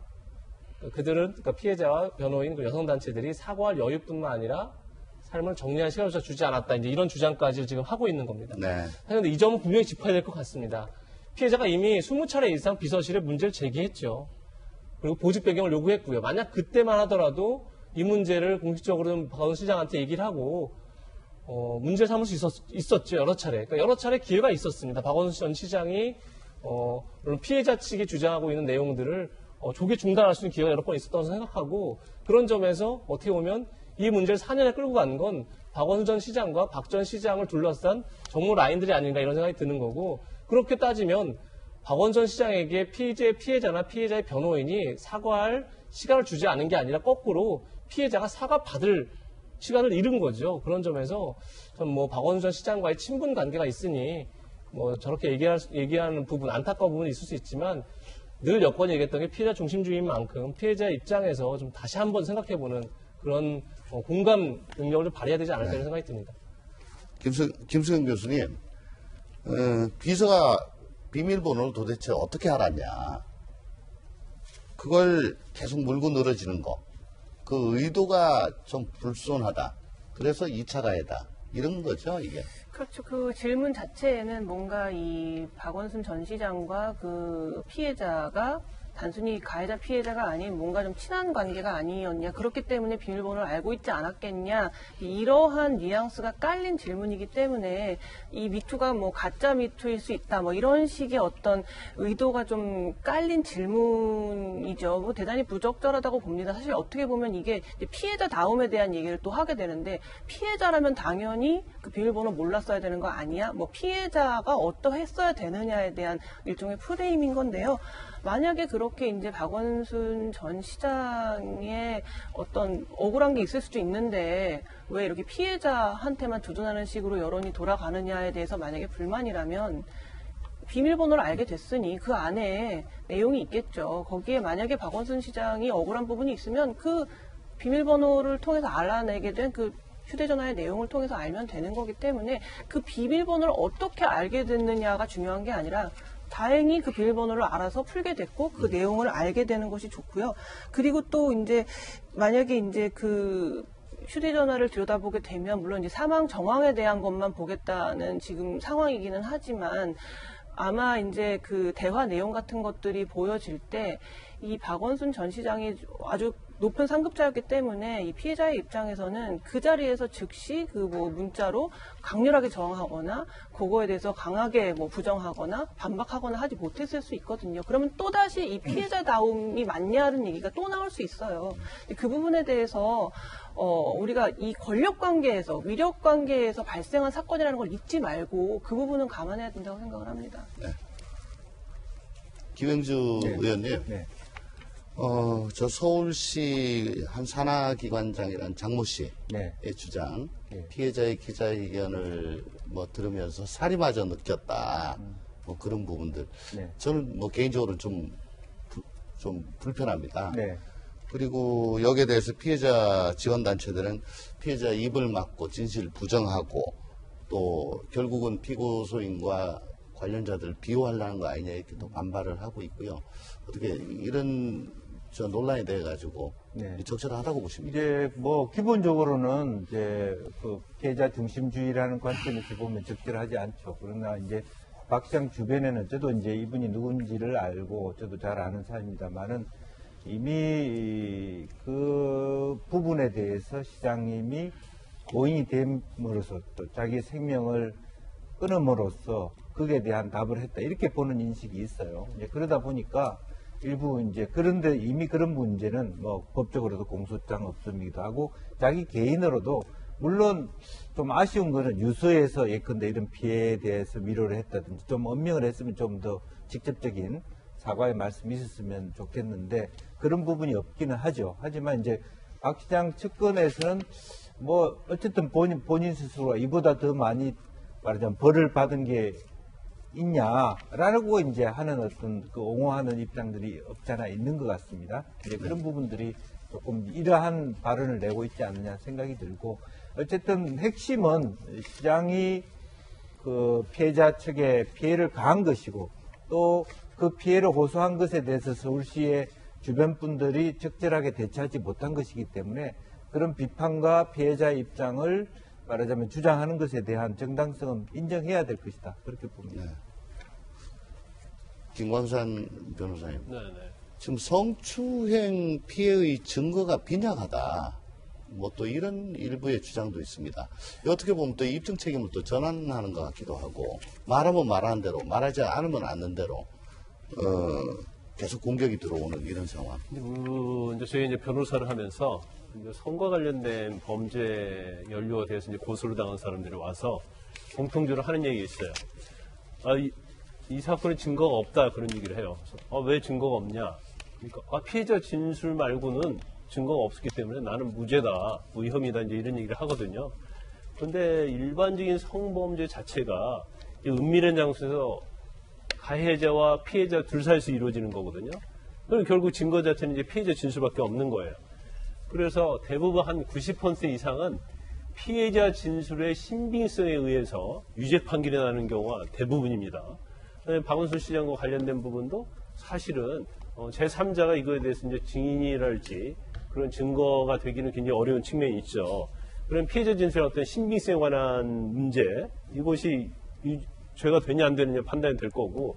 그러니까 피해자와 변호인, 여성단체들이 사과할 여유뿐만 아니라 삶을 정리할 시간조차 주지 않았다. 이제 이런 주장까지 지금 하고 있는 겁니다. 그런데 이 점은 분명히 짚어야 될 것 같습니다. 피해자가 이미 20차례 이상 비서실에 문제를 제기했죠. 그리고 보직 배경을 요구했고요. 만약 그때만 하더라도 이 문제를 공식적으로 박원순 시장한테 얘기를 하고 문제 삼을 수 있었죠. 여러 차례. 그러니까 여러 차례 기회가 있었습니다. 박원순 전 시장이 물론 피해자 측이 주장하고 있는 내용들을 조기 중단할 수 있는 기회가 여러 번 있었다고 생각하고 그런 점에서 어떻게 보면 이 문제를 4년에 끌고 간 건 박원순 전 시장과 박 전 시장을 둘러싼 정무 라인들이 아닌가 이런 생각이 드는 거고 그렇게 따지면 박원순 시장에게 피해자나 피해자의 변호인이 사과할 시간을 주지 않은 게 아니라 거꾸로 피해자가 사과받을 시간을 잃은 거죠. 그런 점에서 전 뭐 박원순 전 시장과의 친분 관계가 있으니 뭐 저렇게 얘기하는 부분, 안타까운 부분이 있을 수 있지만 늘 여권이 얘기했던 게 피해자 중심주의인 만큼 피해자 입장에서 좀 다시 한번 생각해보는 그런 공감 능력을 좀 발휘해야 되지 않을까 이런 생각이 듭니다. 김수영 교수님, 비서가 비밀번호를 도대체 어떻게 알았냐. 그걸 계속 물고 늘어지는 거. 그 의도가 좀 불순하다. 그래서 2차 가해다. 이런 거죠, 이게. 그렇죠. 그 질문 자체에는 뭔가 이 박원순 전 시장과 그 피해자가 단순히 가해자 피해자가 아닌 뭔가 좀 친한 관계가 아니었냐, 그렇기 때문에 비밀번호를 알고 있지 않았겠냐, 이러한 뉘앙스가 깔린 질문이기 때문에 이 미투가 뭐 가짜 미투일 수 있다, 뭐 이런 식의 어떤 의도가 좀 깔린 질문이죠. 뭐 대단히 부적절하다고 봅니다. 사실 어떻게 보면 이게 이제 피해자다움에 대한 얘기를 또 하게 되는데, 피해자라면 당연히 그 비밀번호 몰랐어야 되는 거 아니야? 뭐 피해자가 어떠했어야 되느냐에 대한 일종의 프레임인 건데요. 만약에 그렇게 이제 박원순 전 시장의 어떤 억울한 게 있을 수도 있는데 왜 이렇게 피해자한테만 조준하는 식으로 여론이 돌아가느냐에 대해서 만약에 불만이라면 비밀번호를 알게 됐으니 그 안에 내용이 있겠죠. 거기에 만약에 박원순 시장이 억울한 부분이 있으면 그 비밀번호를 통해서 알아내게 된 그 휴대전화의 내용을 통해서 알면 되는 거기 때문에 그 비밀번호를 어떻게 알게 됐느냐가 중요한 게 아니라 다행히 그 비밀번호를 알아서 풀게 됐고 그 내용을 알게 되는 것이 좋고요. 그리고 또 이제 만약에 이제 그 휴대전화를 들여다보게 되면 물론 이제 사망 정황에 대한 것만 보겠다는 지금 상황이기는 하지만 아마 이제 그 대화 내용 같은 것들이 보여질 때 이 박원순 전 시장이 아주 높은 상급자였기 때문에 이 피해자의 입장에서는 그 자리에서 즉시 그 뭐 문자로 강렬하게 저항하거나 그거에 대해서 강하게 뭐 부정하거나 반박하거나 하지 못했을 수 있거든요. 그러면 또다시 이 피해자다움이 맞냐는 얘기가 또 나올 수 있어요. 그 부분에 대해서 우리가 이 권력 관계에서 위력 관계에서 발생한 사건이라는 걸 잊지 말고 그 부분은 감안해야 된다고 생각을 합니다. 네. 김영주 의원님. 네. 저 서울시 한 산하기관장이란 장모 씨의 네. 주장, 네. 피해자의 기자회견을 뭐 들으면서 살이마저 느꼈다. 뭐 그런 부분들. 네. 저는 뭐 개인적으로는 좀 불편합니다. 네. 그리고 여기에 대해서 피해자 지원단체들은 피해자 입을 막고 진실을 부정하고 또 결국은 피고소인과 관련자들 비호하려는 거 아니냐 이렇게 또 반발을 하고 있고요. 어떻게 이런 논란에 대해 가지고 네. 적절하다고 보십니까? 이제 뭐 기본적으로는 이제 그 피해자 중심주의라는 관점에서 보면 적절하지 않죠. 그러나 이제 박 시장 주변에는 저도 이제 이분이 누군지를 알고 저도 잘 아는 사람입니다만은 이미 그 부분에 대해서 시장님이 고인이 됨으로써 또 자기 생명을 끊음으로써 그에 대한 답을 했다 이렇게 보는 인식이 있어요. 이제 그러다 보니까 일부 이제 그런데 이미 그런 문제는 뭐 법적으로도 공소장 없음이기도 하고 자기 개인으로도 물론 좀 아쉬운 거는 유서에서 예컨대 이런 피해에 대해서 위로를 했다든지 좀 언명을 했으면 좀 더 직접적인 사과의 말씀이 있었으면 좋겠는데 그런 부분이 없기는 하죠. 하지만 이제 박 시장 측근에서는 뭐 어쨌든 본인 스스로가 이보다 더 많이 말하자면 벌을 받은 게 있냐라고 이제 하는 어떤 그 옹호하는 입장들이 없잖아 있는 것 같습니다. 이제 그런 부분들이 조금 이러한 발언을 내고 있지 않느냐 생각이 들고 어쨌든 핵심은 시장이 그 피해자 측에 피해를 가한 것이고 또 그 피해를 호소한 것에 대해서 서울시의 주변 분들이 적절하게 대처하지 못한 것이기 때문에 그런 비판과 피해자의 입장을 말하자면 주장하는 것에 대한 정당성은 인정해야 될 것이다. 그렇게 봅니다. 네. 김광산 변호사님. 네네. 지금 성추행 피해의 증거가 빈약하다. 뭐 또 이런 일부의 주장도 있습니다. 어떻게 보면 또 입증 책임을 또 전환하는 것 같기도 하고 말하면 말하는 대로 말하지 않으면 않는 대로 계속 공격이 들어오는 이런 상황. 이제 저희 이제 변호사를 하면서 이제 선거 관련된 범죄 연루가 돼서 이제 고소를 당한 사람들이 와서 공통적으로 하는 얘기 있어요. 이 사건에 증거가 없다 그런 얘기를 해요. 그래서, 왜 증거가 없냐? 그러니까 피해자 진술 말고는 증거가 없었기 때문에 나는 무죄다, 무혐의다 이제 이런 얘기를 하거든요. 그런데 일반적인 성범죄 자체가 이 은밀한 장소에서 가해자와 피해자 둘 사이에서 이루어지는 거거든요. 그럼 결국 증거 자체는 이제 피해자 진술밖에 없는 거예요. 그래서 대부분 한 90% 이상은 피해자 진술의 신빙성에 의해서 유죄 판결이 나는 경우가 대부분입니다. 박원순 시장과 관련된 부분도 사실은 제3자가 이거에 대해서 이제 증인이랄지 그런 증거가 되기는 굉장히 어려운 측면이 있죠. 그런 피해자 진술의 어떤 신빙성에 관한 문제, 이것이 죄가 되냐 안 되느냐 판단이 될 거고,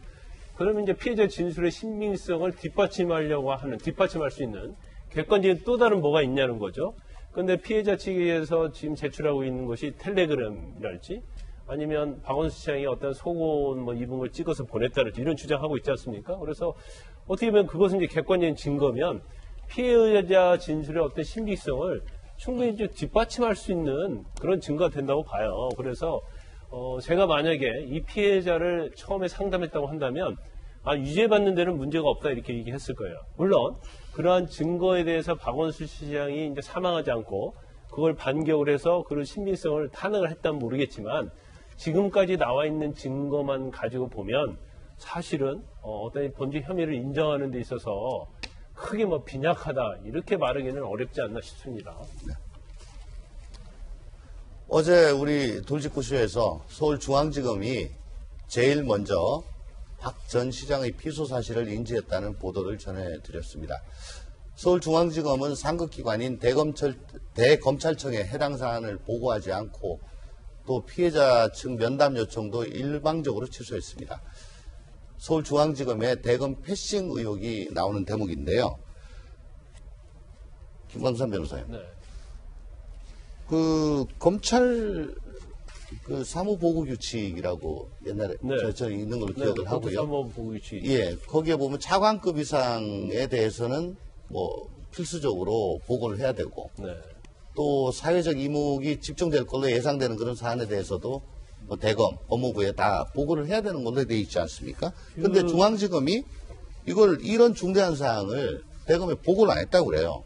그러면 이제 피해자 진술의 신빙성을 뒷받침할 수 있는 객관적인 또 다른 뭐가 있냐는 거죠. 그런데 피해자 측에서 지금 제출하고 있는 것이 텔레그램이랄지 아니면 박원순 시장이 어떤 속옷 입은 걸 찍어서 보냈다랄지 이런 주장하고 있지 않습니까? 그래서 어떻게 보면 그것은 이제 객관적인 증거면 피해자 진술의 어떤 신빙성을 충분히 이제 뒷받침할 수 있는 그런 증거가 된다고 봐요. 그래서 제가 만약에 이 피해자를 처음에 상담했다고 한다면 유죄 받는 데는 문제가 없다 이렇게 얘기했을 거예요. 물론 그러한 증거에 대해서 박원순 시장이 이제 사망하지 않고 그걸 반격을 해서 그런 신빙성을 탄핵을 했다면 모르겠지만 지금까지 나와 있는 증거만 가지고 보면 사실은 어떤 범죄 혐의를 인정하는 데 있어서 크게 빈약하다 이렇게 말하기는 어렵지 않나 싶습니다. 네. 어제 우리 돌직구쇼에서 서울중앙지검이 제일 먼저 박 전 시장의 피소 사실을 인지했다는 보도를 전해드렸습니다. 서울중앙지검은 상급기관인 대검찰청에 해당 사안을 보고하지 않고 또 피해자 측 면담 요청도 일방적으로 취소했습니다. 서울중앙지검의 대검 패싱 의혹이 나오는 대목인데요. 김광삼 변호사님. 네. 검찰 사무보고규칙이라고 옛날에 저 있는 걸로 기억을 하고요. 사무보고규칙. 예, 거기에 보면 차관급 이상에 대해서는 필수적으로 보고를 해야 되고 또 사회적 이목이 집중될 걸로 예상되는 그런 사안에 대해서도 대검, 법무부에 다 보고를 해야 되는 걸로 되어 있지 않습니까? 근데 중앙지검이 이런 중대한 사항을 대검에 보고를 안 했다고 그래요.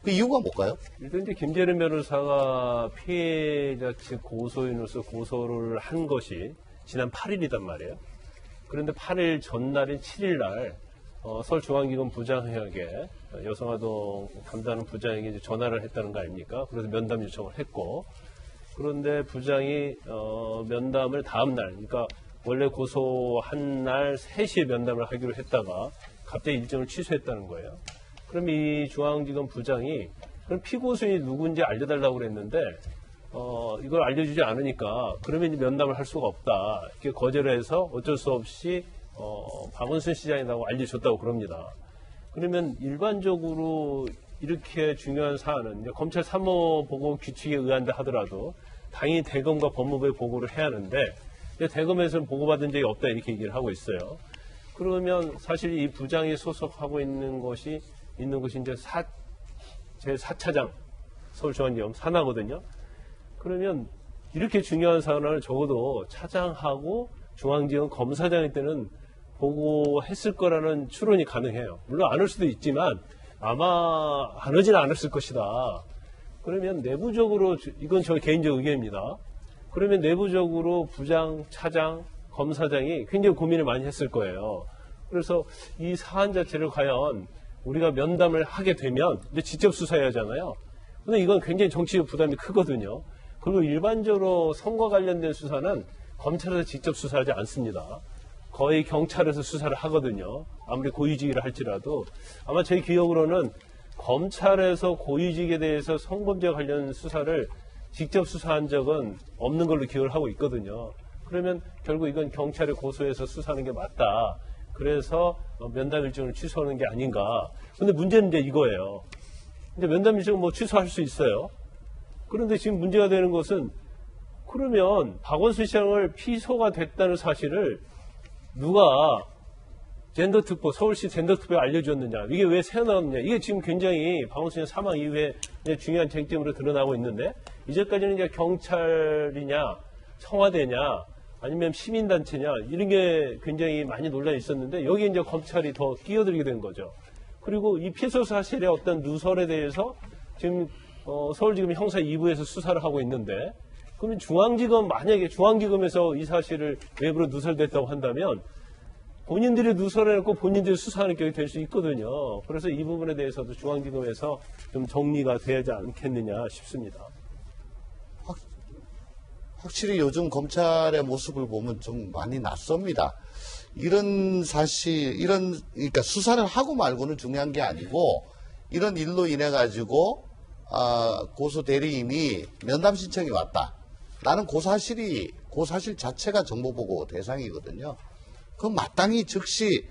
그 이유가 뭘까요? 일단 이제 김재련 변호사가 피해자 측 고소인으로서 고소를 한 것이 지난 8일이단 말이에요. 그런데 8일 전날인 7일 날 서울중앙지검 부장에게 여성아동 담당하는 부장에게 이제 전화를 했다는 거 아닙니까? 그래서 면담 요청을 했고, 그런데 부장이 면담을 다음 날, 그러니까 원래 고소한 날 3시에 면담을 하기로 했다가 갑자기 일정을 취소했다는 거예요. 그럼 이 중앙지검 부장이 그럼 피고수인이 누군지 알려달라고 그랬는데 이걸 알려주지 않으니까 그러면 이제 면담을 할 수가 없다. 이렇게 거절을 해서 어쩔 수 없이 박원순 시장이라고 알려줬다고 그럽니다. 그러면 일반적으로 이렇게 중요한 사안은 이제 검찰 사무보고 규칙에 의한다 하더라도 당연히 대검과 법무부에 보고를 해야 하는데 대검에서는 보고받은 적이 없다 이렇게 얘기를 하고 있어요. 그러면 사실 이 부장이 소속하고 있는 것이 이제 제4차장 서울중앙지검 산하거든요. 그러면 이렇게 중요한 사안을 적어도 차장하고 중앙지검 검사장일 때는 보고했을 거라는 추론이 가능해요. 물론 안 올 수도 있지만 아마 안 오지는 않았을 것이다. 그러면 내부적으로, 이건 저 개인적 의견입니다. 그러면 내부적으로 부장, 차장, 검사장이 굉장히 고민을 많이 했을 거예요. 그래서 이 사안 자체를 과연 우리가 면담을 하게 되면 이제 직접 수사해야 하잖아요. 근데 이건 굉장히 정치적 부담이 크거든요. 그리고 일반적으로 선거 관련된 수사는 검찰에서 직접 수사하지 않습니다. 거의 경찰에서 수사를 하거든요. 아무리 고위직이라 할지라도. 아마 제 기억으로는 검찰에서 고위직에 대해서 성범죄 관련 수사를 직접 수사한 적은 없는 걸로 기억을 하고 있거든요. 그러면 결국 이건 경찰에 고소해서 수사하는 게 맞다. 그래서 면담 일정을 취소하는 게 아닌가. 근데 문제는 이제 이거예요. 근데 면담 일정은 취소할 수 있어요. 그런데 지금 문제가 되는 것은 그러면 박원순 시장을 피소가 됐다는 사실을 누가 젠더특보, 서울시 젠더특보에 알려줬느냐. 이게 왜 새어나왔느냐. 이게 지금 굉장히 박원순 시장 사망 이후에 중요한 쟁점으로 드러나고 있는데 이제까지는 이제 경찰이냐, 청와대냐, 아니면 시민단체냐, 이런 게 굉장히 많이 논란이 있었는데 여기에 이제 검찰이 더 끼어들게 된 거죠. 그리고 이 피해서 사실의 어떤 누설에 대해서 지금 서울지검 형사 2부에서 수사를 하고 있는데, 그러면 만약에 중앙지검에서 이 사실을 외부로 누설됐다고 한다면 본인들이 누설해놓고 본인들이 수사하는 격이 될 수 있거든요. 그래서 이 부분에 대해서도 중앙지검에서 좀 정리가 되지 않겠느냐 싶습니다. 확실히 요즘 검찰의 모습을 보면 좀 많이 낯섭니다. 그러니까 수사를 하고 말고는 중요한 게 아니고, 이런 일로 인해 가지고 고소 대리인이 면담 신청이 왔다. 나는 그 사실 자체가 정보보고 대상이거든요. 그럼 마땅히 즉시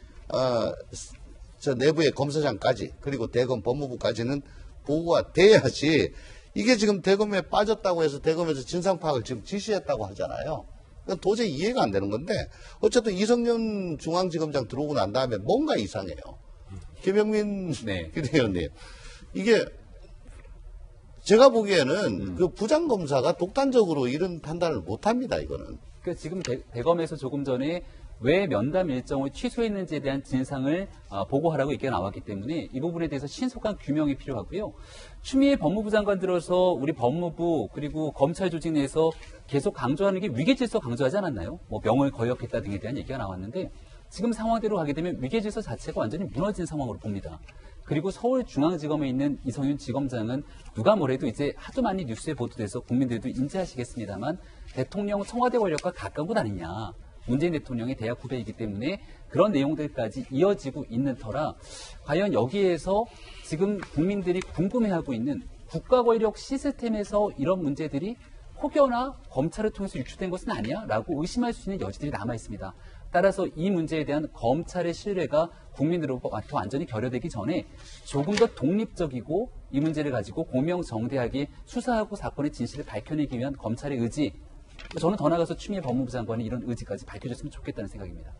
저 내부의 검사장까지, 그리고 대검 법무부까지는 보고가 돼야지. 이게 지금 대검에 빠졌다고 해서 대검에서 진상 파악을 지금 지시했다고 하잖아요. 그건 도저히 이해가 안 되는 건데, 어쨌든 이성윤 중앙지검장 들어오고 난 다음에 뭔가 이상해요. 김영민 비대위원님, 이게 제가 보기에는 그 부장검사가 독단적으로 이런 판단을 못합니다. 이거는. 그러니까 지금 대검에서 조금 전에 왜 면담 일정을 취소했는지에 대한 진상을 보고하라고 얘기가 나왔기 때문에 이 부분에 대해서 신속한 규명이 필요하고요. 추미애 법무부 장관 들어서 우리 법무부 그리고 검찰 조직 내에서 계속 강조하는 게 위계질서 강조하지 않았나요? 뭐 명을 거역했다 등에 대한 얘기가 나왔는데, 지금 상황대로 가게 되면 위계질서 자체가 완전히 무너진 상황으로 봅니다. 그리고 서울중앙지검에 있는 이성윤 지검장은 누가 뭐래도 이제 하도 많이 뉴스에 보도돼서 국민들도 인지하시겠습니다만 대통령 청와대 권력과 가까운 것 아니냐. 문재인 대통령의 대학 후배이기 때문에 그런 내용들까지 이어지고 있는 터라, 과연 여기에서 지금 국민들이 궁금해하고 있는 국가 권력 시스템에서 이런 문제들이 혹여나 검찰을 통해서 유출된 것은 아니야? 라고 의심할 수 있는 여지들이 남아 있습니다. 따라서 이 문제에 대한 검찰의 신뢰가 국민으로부터 완전히 결여되기 전에 조금 더 독립적이고 이 문제를 가지고 공명정대하게 수사하고 사건의 진실을 밝혀내기 위한 검찰의 의지, 저는 더 나아가서 추미애 법무부 장관이 이런 의지까지 밝혀줬으면 좋겠다는 생각입니다.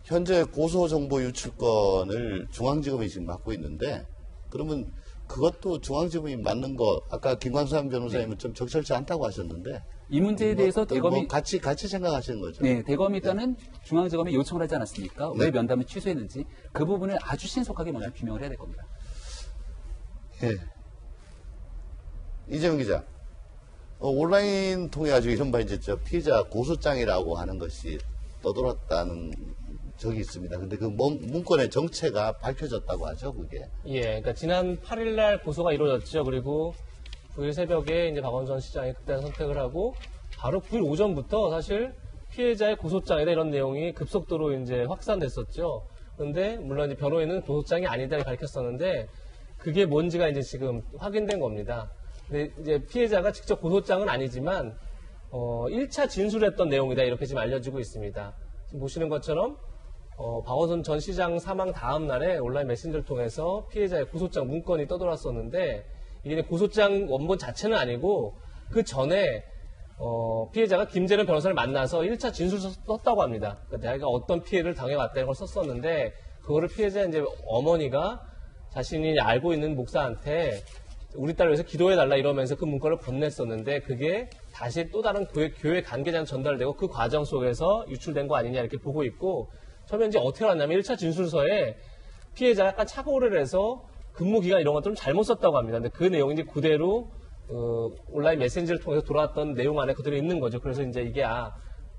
현재 고소정보 유출건을 중앙지검이 지금 맡고 있는데, 그러면 그것도 중앙지검이 맡는 거, 아까 김광삼 변호사님은 좀 적절치 않다고 하셨는데, 이 문제에 대해서 대검이 같이 생각하시는 거죠. 네, 대검이 일단은 중앙지검에 요청을 하지 않았습니까? 왜 면담을 취소했는지 그 부분을 아주 신속하게 먼저 규명을 해야 될 겁니다. 예. 이재명 기자, 온라인 통해 가지고 이른바 이제 피해자 고소장이라고 하는 것이 떠돌았다는 적이 있습니다. 근데 그 문건의 정체가 밝혀졌다고 하죠, 그게. 예, 그러니까 지난 8일 날 고소가 이루어졌죠. 그리고 9일 새벽에 이제 박원순 시장이 극단 선택을 하고, 바로 9일 오전부터 사실 피해자의 고소장에다 이런 내용이 급속도로 이제 확산됐었죠. 그런데 물론 이제 변호인은 고소장이 아니다 밝혔었는데, 그게 뭔지가 이제 지금 확인된 겁니다. 근데 이제 피해자가 직접 고소장은 아니지만 1차 진술했던 내용이다, 이렇게 지금 알려지고 있습니다. 지금 보시는 것처럼 박원순 전 시장 사망 다음 날에 온라인 메신저를 통해서 피해자의 고소장 문건이 떠돌았었는데, 이게 고소장 원본 자체는 아니고 그 전에 피해자가 김재련 변호사를 만나서 1차 진술서 썼다고 합니다. 그러니까 내가 어떤 피해를 당해왔다는 걸 썼었는데, 그거를 피해자 이제 어머니가 자신이 알고 있는 목사한테 우리 딸을 위해서 기도해달라 이러면서 그 문건을 건넸었는데, 그게 다시 또 다른 교회 관계자한테 전달되고 그 과정 속에서 유출된 거 아니냐, 이렇게 보고 있고, 처음에 이제 어떻게 알았냐면 1차 진술서에 피해자가 약간 착오를 해서 근무기간 이런 것들을 잘못 썼다고 합니다. 근데 그 내용이 이제 그대로 온라인 메신저를 통해서 돌아왔던 내용 안에 그대로 있는 거죠. 그래서 이제 이게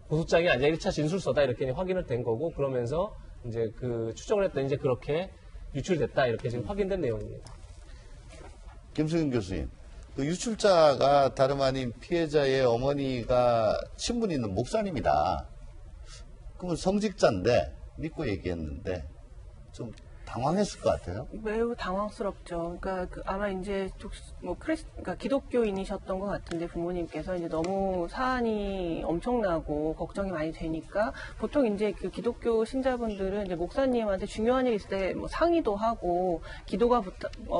고소장이 아니라 1차 진술서다, 이렇게 확인을 된 거고, 그러면서 이제 그 추정을 했더니 이제 그렇게 유출됐다, 이렇게 지금 확인된 내용입니다. 김승윤 교수님, 그 유출자가 다름 아닌 피해자의 어머니가 친분 있는 목사님이다. 그러면 성직자인데 믿고 얘기했는데 좀 당황했을 것 같아요. 매우 당황스럽죠. 그러니까 아마 이제 그러니까 기독교인이셨던 것 같은데, 부모님께서 이제 너무 사안이 엄청나고 걱정이 많이 되니까 보통 이제 그 기독교 신자분들은 이제 목사님한테 중요한 일 있을 때 뭐 상의도 하고 기도가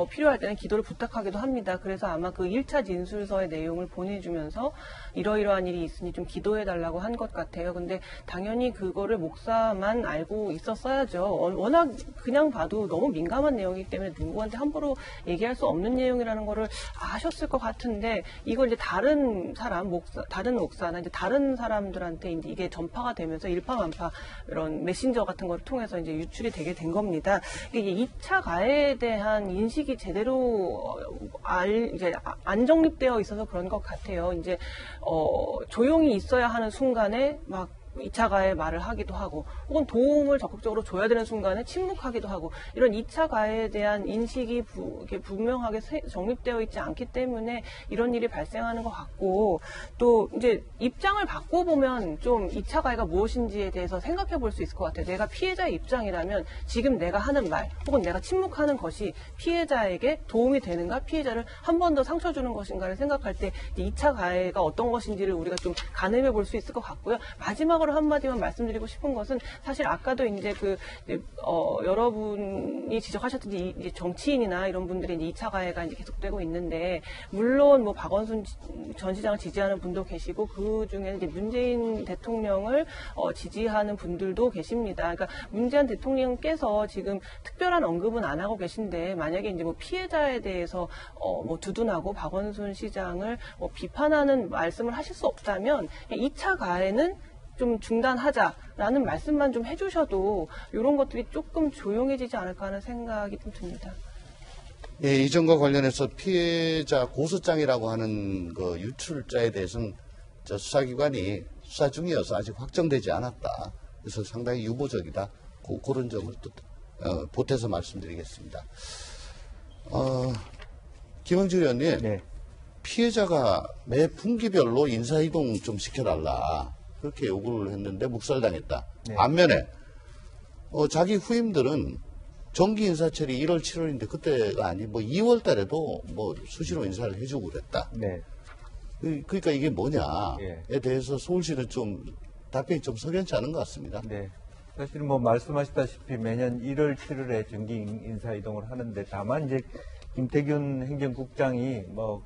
필요할 때는 기도를 부탁하기도 합니다. 그래서 아마 그 1차 진술서의 내용을 보내주면서 이러이러한 일이 있으니 좀 기도해달라고 한 것 같아요. 근데 당연히 그거를 목사만 알고 있었어야죠. 워낙 그냥 봐도 너무 민감한 내용이기 때문에 누구한테 함부로 얘기할 수 없는 내용이라는 거를 아셨을 것 같은데 이걸 이제 다른 사람, 다른 목사나 이제 다른 사람들한테 이제 이게 전파가 되면서 일파만파 이런 메신저 같은 걸 통해서 이제 유출이 되게 된 겁니다. 이게 2차 가해에 대한 인식이 제대로 이제 안 정립되어 있어서 그런 것 같아요. 이제 조용히 있어야 하는 순간에 막 2차 가해 말을 하기도 하고 혹은 도움을 적극적으로 줘야 되는 순간에 침묵하기도 하고 이런 2차 가해에 대한 인식이 분명하게 정립되어 있지 않기 때문에 이런 일이 발생하는 것 같고 또 이제 입장을 바꿔보면 좀 2차 가해가 무엇인지에 대해서 생각해 볼 수 있을 것 같아요. 내가 피해자의 입장이라면 지금 내가 하는 말 혹은 내가 침묵하는 것이 피해자에게 도움이 되는가 피해자를 한 번 더 상처 주는 것인가를 생각할 때 2차 가해가 어떤 것인지를 우리가 좀 가늠해 볼 수 있을 것 같고요. 마지막으로 한마디만 말씀드리고 싶은 것은 사실 아까도 이제 여러분이 지적하셨듯이 이제 정치인이나 이런 분들이 이제 2차 가해가 이제 계속되고 있는데 물론 뭐 박원순 전 시장을 지지하는 분도 계시고 그 중에 이제 문재인 대통령을 지지하는 분들도 계십니다. 그러니까 문재인 대통령께서 지금 특별한 언급은 안 하고 계신데 만약에 이제 뭐 피해자에 대해서 뭐 두둔하고 박원순 시장을 비판하는 말씀을 하실 수 없다면 2차 가해는 좀 중단하자라는 말씀만 좀 해주셔도 이런 것들이 조금 조용해지지 않을까 하는 생각이 좀 듭니다. 예, 이 점과 관련해서 피해자 고소장이라고 하는 그 유출자에 대해서는 저 수사기관이 수사 중이어서 아직 확정되지 않았다. 그래서 상당히 유보적이다. 그런 점을 또 보태서 말씀드리겠습니다. 김영주 의원님, 네. 피해자가 매 분기별로 인사이동 좀 시켜달라. 그렇게 요구를 했는데 묵살당했다. 네. 반면에 자기 후임들은 정기 인사철이 1월, 7월인데 그때가 아니 뭐 2월 달에도 뭐 수시로 인사를 해주고 그랬다. 네. 그러니까 이게 뭐냐에 예. 대해서 서울시는 좀 답변이 좀 석연치 않은 것 같습니다. 네. 사실 뭐 말씀하셨다시피 매년 1월, 7월에 정기 인사 이동을 하는데 다만 이제 김태균 행정국장이 뭐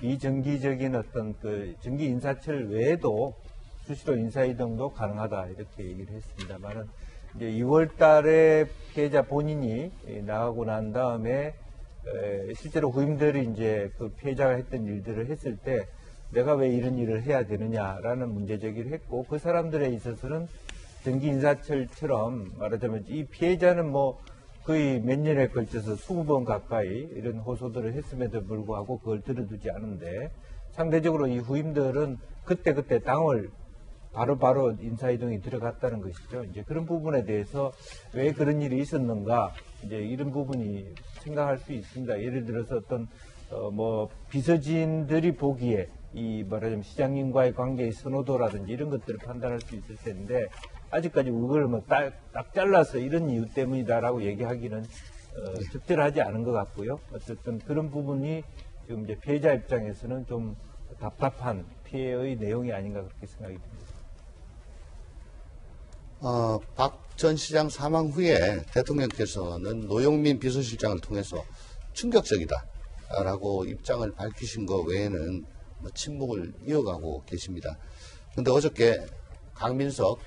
비정기적인 어떤 그 정기 인사철 외에도 수시로 인사 이동도 가능하다 이렇게 얘기를 했습니다만은 이제 2월 달에 피해자 본인이 나가고 난 다음에 실제로 후임들이 이제 그 피해자가 했던 일들을 했을 때 내가 왜 이런 일을 해야 되느냐라는 문제 제기를 했고 그 사람들에 있어서는 정기 인사철처럼 말하자면 이 피해자는 뭐 거의 몇 년에 걸쳐서 20번 가까이 이런 호소들을 했음에도 불구하고 그걸 들어두지 않은데 상대적으로 이 후임들은 그때 당월 바로 인사이동이 들어갔다는 것이죠. 이제 그런 부분에 대해서 왜 그런 일이 있었는가, 이제 이런 부분이 생각할 수 있습니다. 예를 들어서 어떤, 뭐, 비서진들이 보기에 이 말하자면 시장님과의 관계의 선호도라든지 이런 것들을 판단할 수 있을 텐데, 아직까지 그걸 뭐 딱 잘라서 이런 이유 때문이다라고 얘기하기는, 적절하지 않은 것 같고요. 어쨌든 그런 부분이 지금 이제 피해자 입장에서는 좀 답답한 피해의 내용이 아닌가 그렇게 생각이 듭니다. 박 전 시장 사망 후에 대통령께서는 노영민 비서실장을 통해서 충격적이다라고 입장을 밝히신 것 외에는 뭐 침묵을 이어가고 계십니다. 그런데 어저께 강민석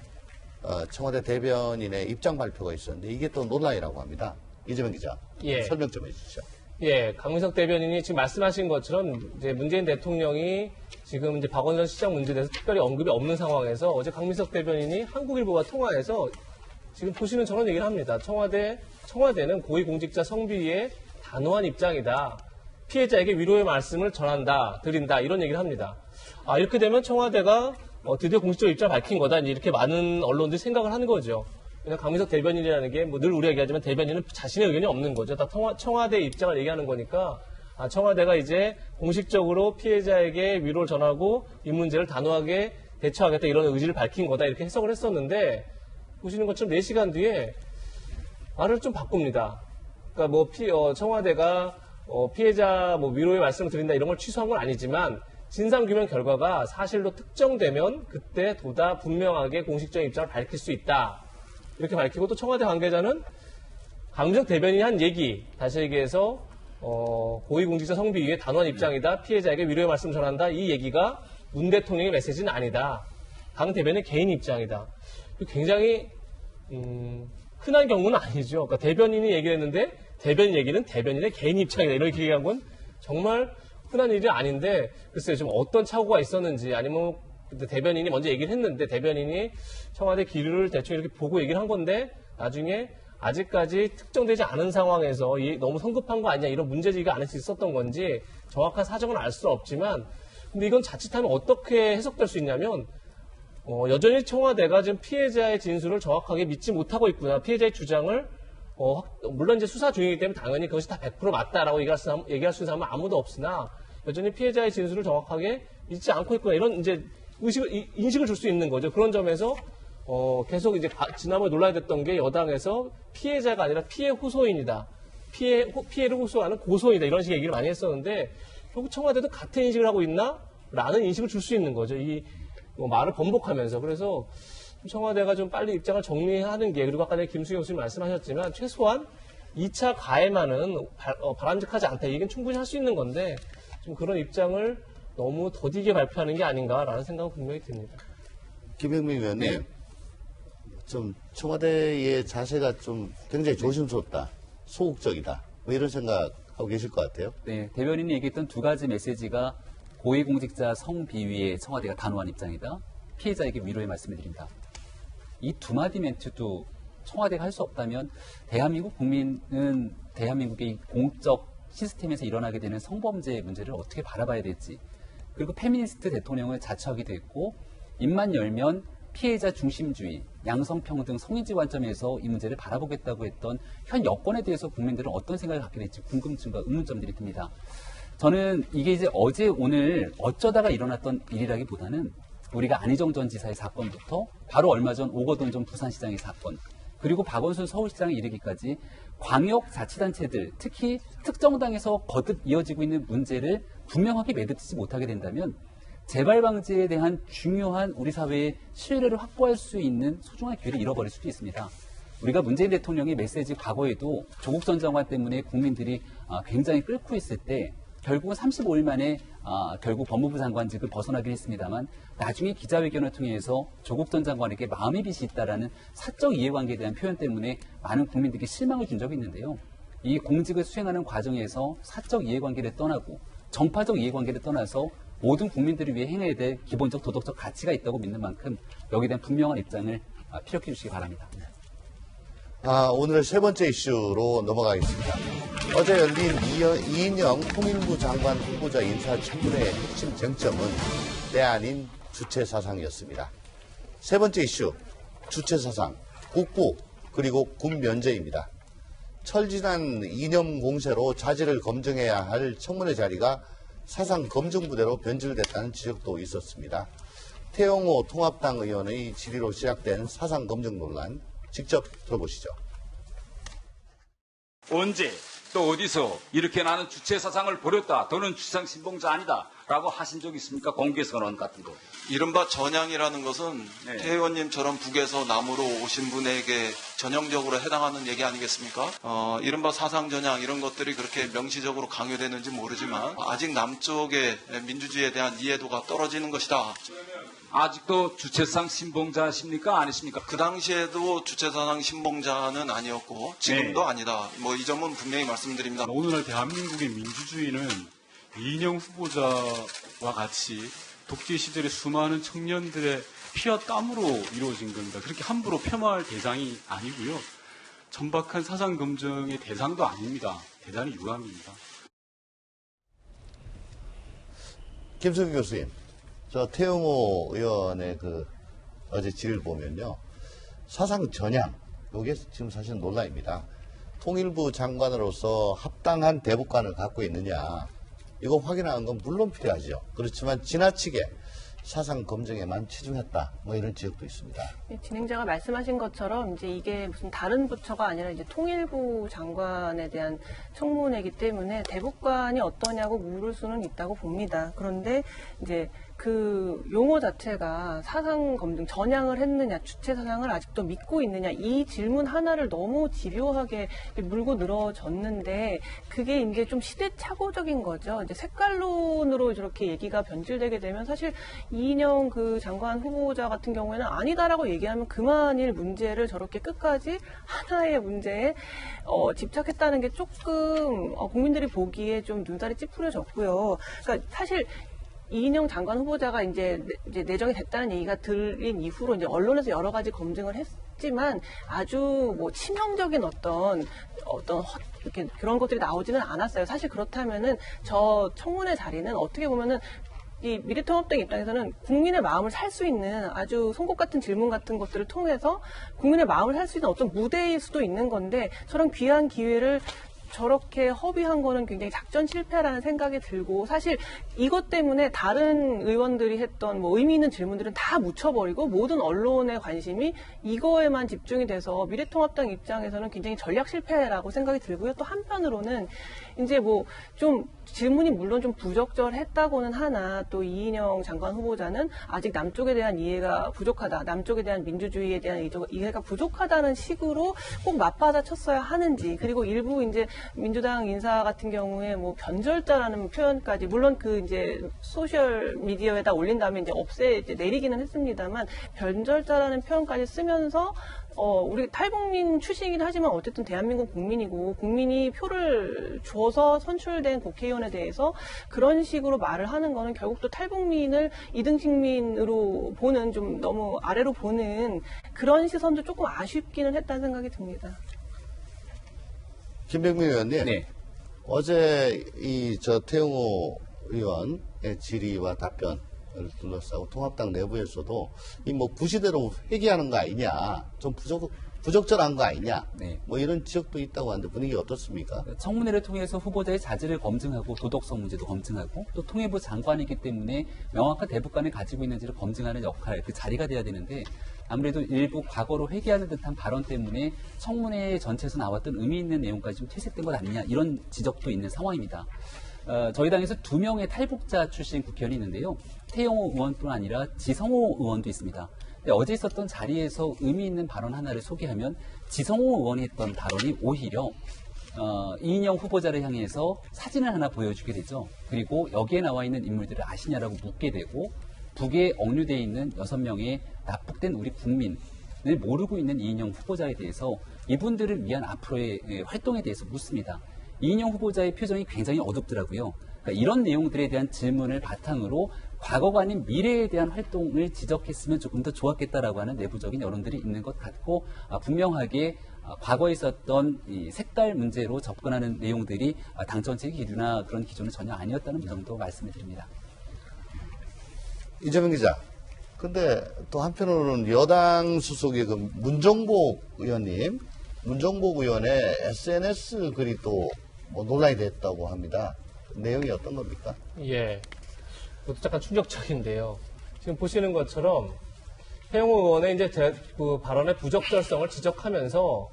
청와대 대변인의 입장 발표가 있었는데 이게 또 논란이라고 합니다. 이재명 기자, 설명 좀 해주시죠. 예, 강민석 대변인이 지금 말씀하신 것처럼 이제 문재인 대통령이 지금 이제 박원순 시장 문제에 대해서 특별히 언급이 없는 상황에서 어제 강민석 대변인이 한국일보와 통화해서 지금 보시는 저런 얘기를 합니다. 청와대는 고위공직자 성비위의 단호한 입장이다. 피해자에게 위로의 말씀을 드린다. 이런 얘기를 합니다. 이렇게 되면 청와대가 드디어 공식적으로 입장을 밝힌 거다. 이렇게 많은 언론들이 생각을 하는 거죠. 그냥 강민석 대변인이라는 게 뭐 늘 우리가 얘기하지만 대변인은 자신의 의견이 없는 거죠. 다 청와대 입장을 얘기하는 거니까 청와대가 이제 공식적으로 피해자에게 위로를 전하고 이 문제를 단호하게 대처하겠다 이런 의지를 밝힌 거다 이렇게 해석을 했었는데 보시는 것처럼 4시간 뒤에 말을 좀 바꿉니다. 그러니까 뭐 청와대가 피해자 뭐 위로의 말씀을 드린다 이런 걸 취소한 건 아니지만 진상규명 결과가 사실로 특정되면 그때 보다 분명하게 공식적인 입장을 밝힐 수 있다. 이렇게 밝히고 또 청와대 관계자는 강민석 대변인이 한 얘기, 다시 얘기해서 고위공직자 성비위의 단호한 입장이다. 피해자에게 위로의 말씀 전한다. 이 얘기가 문 대통령의 메시지는 아니다. 강 대변인의 개인 입장이다. 굉장히 흔한 경우는 아니죠. 그러니까 대변인이 얘기를 했는데 대변인 얘기는 대변인의 개인 입장이다. 이렇게 얘기한 건 정말 흔한 일이 아닌데 글쎄요. 좀 어떤 착오가 있었는지 아니면 대변인이 먼저 얘기를 했는데 대변인이 청와대 기류를 대충 이렇게 보고 얘기를 한 건데 나중에 아직까지 특정되지 않은 상황에서 너무 성급한 거 아니냐 이런 문제제기가 안 할 수 있었던 건지 정확한 사정은 알 수 없지만 근데 이건 자칫하면 어떻게 해석될 수 있냐면 여전히 청와대가 지금 피해자의 진술을 정확하게 믿지 못하고 있구나. 피해자의 주장을 물론 이제 수사 중이기 때문에 당연히 그것이 다 100% 맞다라고 얘기할 수 있는 사람은 아무도 없으나 여전히 피해자의 진술을 정확하게 믿지 않고 있구나. 이런 이제 인식을 줄 수 있는 거죠. 그런 점에서 계속 이제 지난번에 논란이 됐던 게 여당에서 피해자가 아니라 피해 호소인이다. 피해를 호소하는 고소인이다. 이런 식의 얘기를 많이 했었는데 결국 청와대도 같은 인식을 하고 있나? 라는 인식을 줄 수 있는 거죠. 이 말을 번복하면서. 그래서 청와대가 좀 빨리 입장을 정리하는 게 그리고 아까 김수경 교수님 말씀하셨지만 최소한 2차 가해만은 바람직하지 않다. 이건 충분히 할 수 있는 건데 좀 그런 입장을 너무 더디게 발표하는 게 아닌가라는 생각은 분명히 듭니다. 김영민 의원님, 좀 청와대의 자세가 좀 굉장히 조심스럽다, 소극적이다, 뭐 이런 생각하고 계실 것 같아요. 네, 대변인이 얘기했던 두 가지 메시지가 고위공직자 성비위에 청와대가 단호한 입장이다. 피해자에게 위로의 말씀을 드린다. 이 두 마디 멘트도 청와대가 할 수 없다면 대한민국 국민은 대한민국의 공적 시스템에서 일어나게 되는 성범죄 문제를 어떻게 바라봐야 될지 그리고 페미니스트 대통령을 자처하기도 했고 입만 열면 피해자 중심주의, 양성평등, 성인지 관점에서 이 문제를 바라보겠다고 했던 현 여건에 대해서 국민들은 어떤 생각을 갖게 될지 궁금증과 의문점들이 듭니다. 저는 이게 이제 어제 오늘 어쩌다가 일어났던 일이라기보다는 우리가 안희정 전 지사의 사건부터 바로 얼마 전 오거돈 전 부산시장의 사건 그리고 박원순 서울시장에 이르기까지 광역자치단체들 특히 특정당에서 거듭 이어지고 있는 문제를 분명하게 매듭지지 못하게 된다면 재발 방지에 대한 중요한 우리 사회의 신뢰를 확보할 수 있는 소중한 기회를 잃어버릴 수도 있습니다. 우리가 문재인 대통령의 메시지 과거에도 조국 전 장관 때문에 국민들이 굉장히 끓고 있을 때 결국은 35일 만에 결국 법무부 장관직을 벗어나긴 했습니다만 나중에 기자회견을 통해서 조국 전 장관에게 마음의 빚이 있다라는 사적 이해관계에 대한 표현 때문에 많은 국민들이 실망을 준 적이 있는데요. 이 공직을 수행하는 과정에서 사적 이해관계를 떠나고 정파적 이해관계를 떠나서 모든 국민들을 위해 행해야 될 기본적 도덕적 가치가 있다고 믿는 만큼 여기에 대한 분명한 입장을 피력해 주시기 바랍니다. 오늘의 세 번째 이슈로 넘어가겠습니다. 어제 열린 이인영 통일부 장관 후보자 인사청문회의 핵심 쟁점은 때 아닌 주체사상이었습니다. 세 번째 이슈, 주체사상, 국부 그리고 군 면제입니다. 철진한 이념 공세로 자질을 검증해야 할 청문회 자리가 사상 검증 부대로 변질됐다는 지적도 있었습니다. 태영호 통합당 의원의 질의로 시작된 사상 검증 논란 직접 들어보시죠. 언제 또 어디서 이렇게 나는 주체사상을 버렸다, 너는 주체사상 신봉자 아니다 라고 하신 적 있습니까? 공개 선언 같은 거. 이른바 전향이라는 것은 태 의원님처럼 북에서 남으로 오신 분에게 전형적으로 해당하는 얘기 아니겠습니까? 이른바 사상 전향 이런 것들이 그렇게 명시적으로 강요되는지 모르지만 아직 남쪽의 민주주의에 대한 이해도가 떨어지는 것이다. 아직도 주체사상 신봉자십니까? 아니십니까? 그 당시에도 주체사상 신봉자는 아니었고 지금도 아니다. 뭐 이 점은 분명히 말씀드립니다. 오늘날 대한민국의 민주주의는 이인영 후보자와 같이 독재 시절의 수많은 청년들의 피와 땀으로 이루어진 겁니다. 그렇게 함부로 폄하할 대상이 아니고요. 천박한 사상 검증의 대상도 아닙니다. 대단히 유감입니다. 김수기 교수님, 저 태영호 의원의 어제 질의를 보면요. 사상 전향, 이게 지금 사실 논란입니다. 통일부 장관으로서 합당한 대북관을 갖고 있느냐. 이거 확인하는 건 물론 필요하죠. 그렇지만 지나치게 사상 검증에만 치중했다. 뭐 이런 지적도 있습니다. 진행자가 말씀하신 것처럼 이제 이게 무슨 다른 부처가 아니라 이제 통일부 장관에 대한 청문회이기 때문에 대북관이 어떠냐고 물을 수는 있다고 봅니다. 그런데 이제 그 용어 자체가 사상 검증, 전향을 했느냐, 주체 사상을 아직도 믿고 있느냐, 이 질문 하나를 너무 집요하게 물고 늘어졌는데, 그게 이제 좀 시대착오적인 거죠. 이제 색깔론으로 저렇게 얘기가 변질되게 되면 사실 이인영 그 장관 후보자 같은 경우에는 아니다라고 얘기하면 그만일 문제를 저렇게 끝까지 하나의 문제에 집착했다는 게 조금 국민들이 보기에 좀 눈살이 찌푸려졌고요. 그러니까 사실 이인영 장관 후보자가 이제 내정이 됐다는 얘기가 들린 이후로 이제 언론에서 여러 가지 검증을 했지만 아주 뭐 치명적인 어떤 이렇게 그런 것들이 나오지는 않았어요. 사실 그렇다면은 저 청문회 자리는 어떻게 보면은 이 미래통합당 입장에서는 국민의 마음을 살 수 있는 아주 송곳 같은 질문 같은 것들을 통해서 국민의 마음을 살 수 있는 어떤 무대일 수도 있는 건데, 저런 귀한 기회를 저렇게 허비한 거는 굉장히 작전 실패라는 생각이 들고, 사실 이것 때문에 다른 의원들이 했던 뭐 의미 있는 질문들은 다 묻혀버리고 모든 언론의 관심이 이거에만 집중이 돼서 미래통합당 입장에서는 굉장히 전략 실패라고 생각이 들고요. 또 한편으로는 이제 뭐 좀 질문이 물론 좀 부적절했다고는 하나, 또 이인영 장관 후보자는 아직 남쪽에 대한 이해가 부족하다, 남쪽에 대한 민주주의에 대한 이해가 부족하다는 식으로 꼭 맞받아쳤어야 하는지, 그리고 일부 이제 민주당 인사 같은 경우에 뭐 변절자라는 표현까지, 물론 그 이제 소셜 미디어에다 올린 다음에 이제 내리기는 했습니다만, 변절자라는 표현까지 쓰면서 우리 탈북민 출신이긴 하지만 어쨌든 대한민국 국민이고, 국민이 표를 줘서 선출된 국회의원에 대해서 그런 식으로 말을 하는 거는 결국 또 탈북민을 이등식민으로 보는, 좀 너무 아래로 보는 그런 시선도 조금 아쉽기는 했다는 생각이 듭니다. 김병민 의원님, 네. 어제 태용호 의원의 질의와 답변을 둘러싸고 통합당 내부에서도 이 뭐 구시대로 회귀하는 거 아니냐, 좀 부적절한 거 아니냐, 네. 뭐 이런 지적도 있다고 하는데 분위기 어떻습니까? 청문회를 통해서 후보자의 자질을 검증하고 도덕성 문제도 검증하고, 또 통일부 장관이기 때문에 명확한 대북관을 가지고 있는지를 검증하는 역할, 그 자리가 돼야 되는데, 아무래도 일부 과거로 회귀하는 듯한 발언 때문에 청문회 전체에서 나왔던 의미 있는 내용까지 좀 퇴색된 것 아니냐, 이런 지적도 있는 상황입니다. 저희 당에서 2명의 탈북자 출신 국회의원이 있는데요. 태용호 의원뿐 아니라 지성호 의원도 있습니다. 근데 어제 있었던 자리에서 의미 있는 발언 하나를 소개하면, 지성호 의원이 했던 발언이 오히려 이인영 후보자를 향해서 사진을 하나 보여주게 되죠. 그리고 여기에 나와 있는 인물들을 아시냐라고 묻게 되고, 북에 억류되어 있는 6명의 납북된 우리 국민을 모르고 있는 이인영 후보자에 대해서 이분들을 위한 앞으로의 활동에 대해서 묻습니다. 이인영 후보자의 표정이 굉장히 어둡더라고요. 그러니까 이런 내용들에 대한 질문을 바탕으로 과거가 아닌 미래에 대한 활동을 지적했으면 조금 더 좋았겠다라고 하는 내부적인 여론들이 있는 것 같고, 분명하게 과거에 있었던 이 색깔 문제로 접근하는 내용들이 당 정책의 기류나 그런 기조는 전혀 아니었다는 점도 말씀을 드립니다. 이재명 기자, 근데 또 한편으로는 여당 수속의 그 문정복 의원의 SNS 글이 또 뭐 논란이 됐다고 합니다. 내용이 어떤 겁니까? 예, 그것도 약간 충격적인데요. 지금 보시는 것처럼 태용호 의원의 이제 그 발언의 부적절성을 지적하면서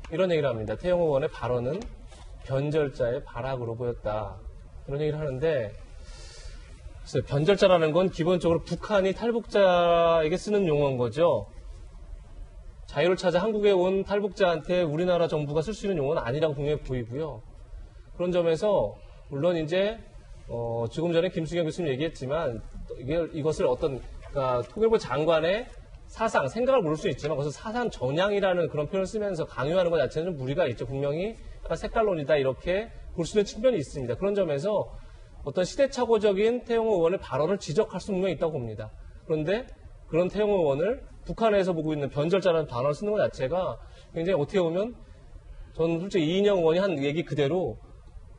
이런 얘기를 합니다. 태용호 의원의 발언은 변절자의 발악으로 보였다, 이런 얘기를 하는데, 변절자라는 건 기본적으로 북한이 탈북자에게 쓰는 용어인 거죠. 자유를 찾아 한국에 온 탈북자한테 우리나라 정부가 쓸 수 있는 용어는 아니라고 분명히 보이고요. 그런 점에서 물론 이제 조금 전에 김수경 교수님 얘기했지만, 이것을 그러니까 통일부 장관의 사상, 생각을 모를 수 있지만 그것을 사상 전향이라는 그런 표현을 쓰면서 강요하는 것 자체는 좀 무리가 있죠. 분명히 색깔론이다, 이렇게 볼 수 있는 측면이 있습니다. 그런 점에서 어떤 시대착오적인 태용호 의원의 발언을 지적할 수 분명히 있다고 봅니다. 그런데 그런 태용호 의원을 북한에서 보고 있는 변절자라는 단어를 쓰는 것 자체가 굉장히 어떻게 보면, 저는 솔직히 이인영 의원이 한 얘기 그대로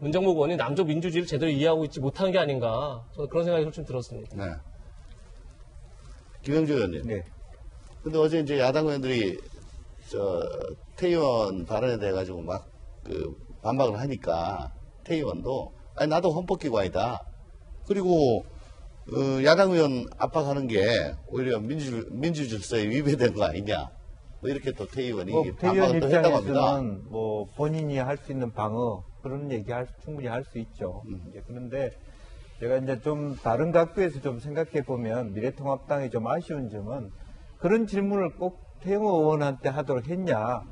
문정복 의원이 남쪽 민주주의를 제대로 이해하고 있지 못한 게 아닌가, 저는 그런 생각이 좀 들었습니다. 네. 김영주 의원님. 네. 근데 어제 이제 야당 의원들이 태 의원 발언에 대해 가지고 막 반박을 하니까 태 의원도 아니 나도 헌법기관이다. 그리고 야당 의원 압박하는 게 오히려 민주질서에 위배된 거 아니냐. 뭐 이렇게 또 태 의원이 태 의원 반박을 또 했다고 합니다. 입장에서는 뭐 본인이 할 수 있는 방어 그런 얘기 충분히 할 수 있죠. 이제 그런데 제가 이제 좀 다른 각도에서 좀 생각해 보면 미래통합당이 좀 아쉬운 점은 그런 질문을 꼭 태영호 의원한테 하도록 했냐.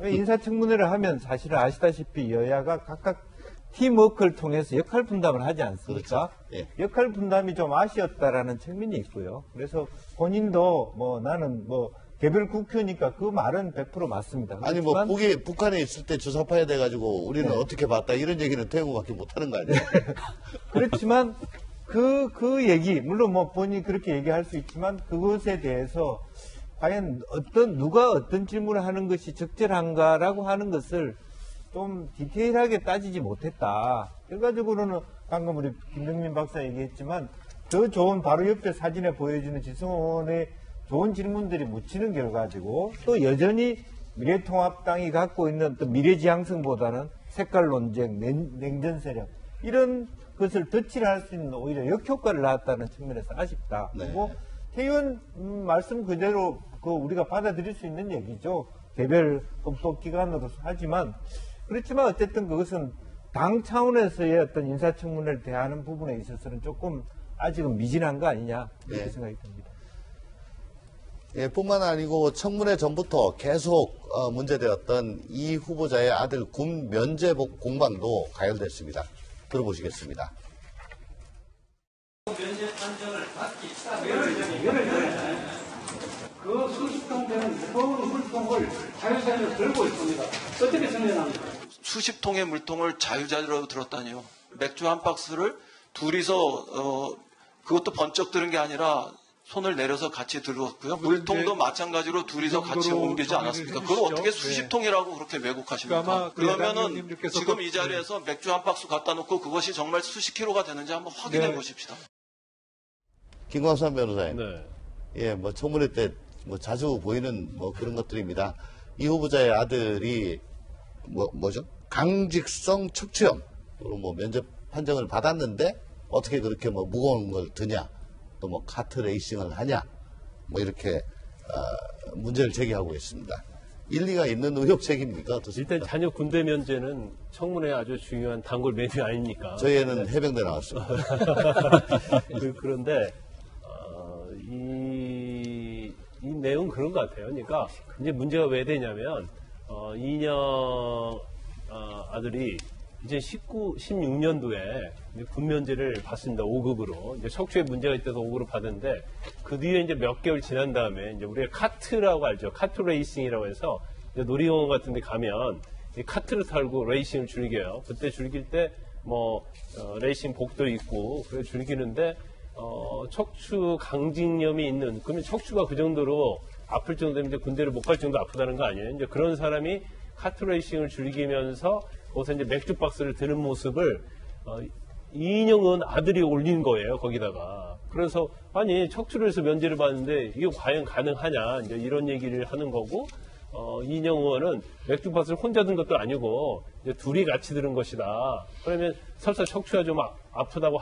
인사청문회를 하면 사실은 아시다시피 여야가 각각 팀워크를 통해서 역할 분담을 하지 않습니까? 그렇죠. 예. 역할 분담이 좀 아쉬웠다라는 측면이 있고요. 그래서 본인도 뭐 나는 뭐 개별 국회니까 그 말은 100% 맞습니다. 아니 뭐 북한에 있을 때 주사파에 돼가지고 우리는 네. 어떻게 봤다 이런 얘기는 태영호밖에 못하는 거 아니에요? 그렇지만 그 얘기 물론 뭐 본인이 그렇게 얘기할 수 있지만 그것에 대해서 과연 누가 어떤 질문을 하는 것이 적절한가라고 하는 것을 좀 디테일하게 따지지 못했다. 결과적으로는 방금 우리 김병민 박사 얘기했지만 더 좋은 바로 옆에 사진에 보여주는 지성원의 좋은 질문들이 묻히는 결과지고 또 여전히 미래통합당이 갖고 있는 또 미래지향성보다는 색깔 논쟁, 냉전 세력 이런 것을 덧칠을 할 수 있는 오히려 역효과를 낳았다는 측면에서 아쉽다. 네. 그리고 태의원 말씀 그대로 우리가 받아들일 수 있는 얘기죠. 개별 검토기관으로서 하지만 그렇지만 어쨌든 그것은 당 차원에서의 어떤 인사청문회를 대하는 부분에 있어서는 조금 아직은 미진한 거 아니냐 이렇게 네. 생각이 듭니다. 예, 뿐만 아니고 청문회 전부터 계속 문제되었던 이 후보자의 아들 군 면제복 공방도 가열됐습니다. 들어보시겠습니다. 면제 판정을 받기 그 수십 통 되는 무거운 물통을 자유자재로 들고 있습니다. 어떻게 정리합니까? 수십 통의 물통을 자유자재로 들었다니요. 맥주 한 박스를 둘이서 그것도 번쩍 들은 게 아니라 손을 내려서 같이 들었고요. 물통도 마찬가지로 둘이서 같이 옮기지 않았습니까? 그걸 어떻게 수십 통이라고 그렇게 왜곡하십니까? 그러면은 지금 이 자리에서 맥주 한 박스 갖다 놓고 그것이 정말 수십 킬로가 되는지 한번 확인해 보십시다. 김광삼 변호사님. 네. 예, 뭐 청문회 때 뭐 자주 보이는 뭐 그런 것들입니다. 이 후보자의 아들이 뭐죠? 강직성 척추염으로 뭐 면접 판정을 받았는데 어떻게 그렇게 뭐 무거운 걸 드냐? 또 뭐 카트 레이싱을 하냐? 뭐 이렇게 문제를 제기하고 있습니다. 일리가 있는 의혹책입니까? 어떻습니까? 일단 자녀 군대 면제는 청문회 아주 중요한 단골 메뉴 아닙니까? 저희에는 해병대 나왔습니다. 그런데 이 내용 그런 것 같아요. 그러니까 이제 문제가 왜 되냐면 이인영 아들이 이제 16년도에 군 면제를 받습니다. 5급으로. 이제 척추에 문제가 있어서 5급으로 받은데 그 뒤에 이제 몇 개월 지난 다음에 이제 우리가 카트라고 알죠. 카트 레이싱이라고 해서 이제 놀이공원 같은 데 가면 이 카트를 타고 레이싱을 즐겨요. 그때 즐길 때 뭐 레이싱 복도 있고 그래 즐기는데 척추 강직염이 있는, 그러면 척추가 그 정도로 아플 정도면 이제 군대를 못 갈 정도 아프다는 거 아니에요? 이제 그런 사람이 카트레이싱을 즐기면서 거기서 이제 맥주 박스를 드는 모습을 이인영은 아들이 올린 거예요, 거기다가. 그래서 아니 척추를 해서 면제를 받는데 이게 과연 가능하냐 이제 이런 얘기를 하는 거고, 이인영 의원은 맥주 박스를 혼자 든 것도 아니고 이제 둘이 같이 들은 것이다. 그러면 설사 척추가 좀 아프다고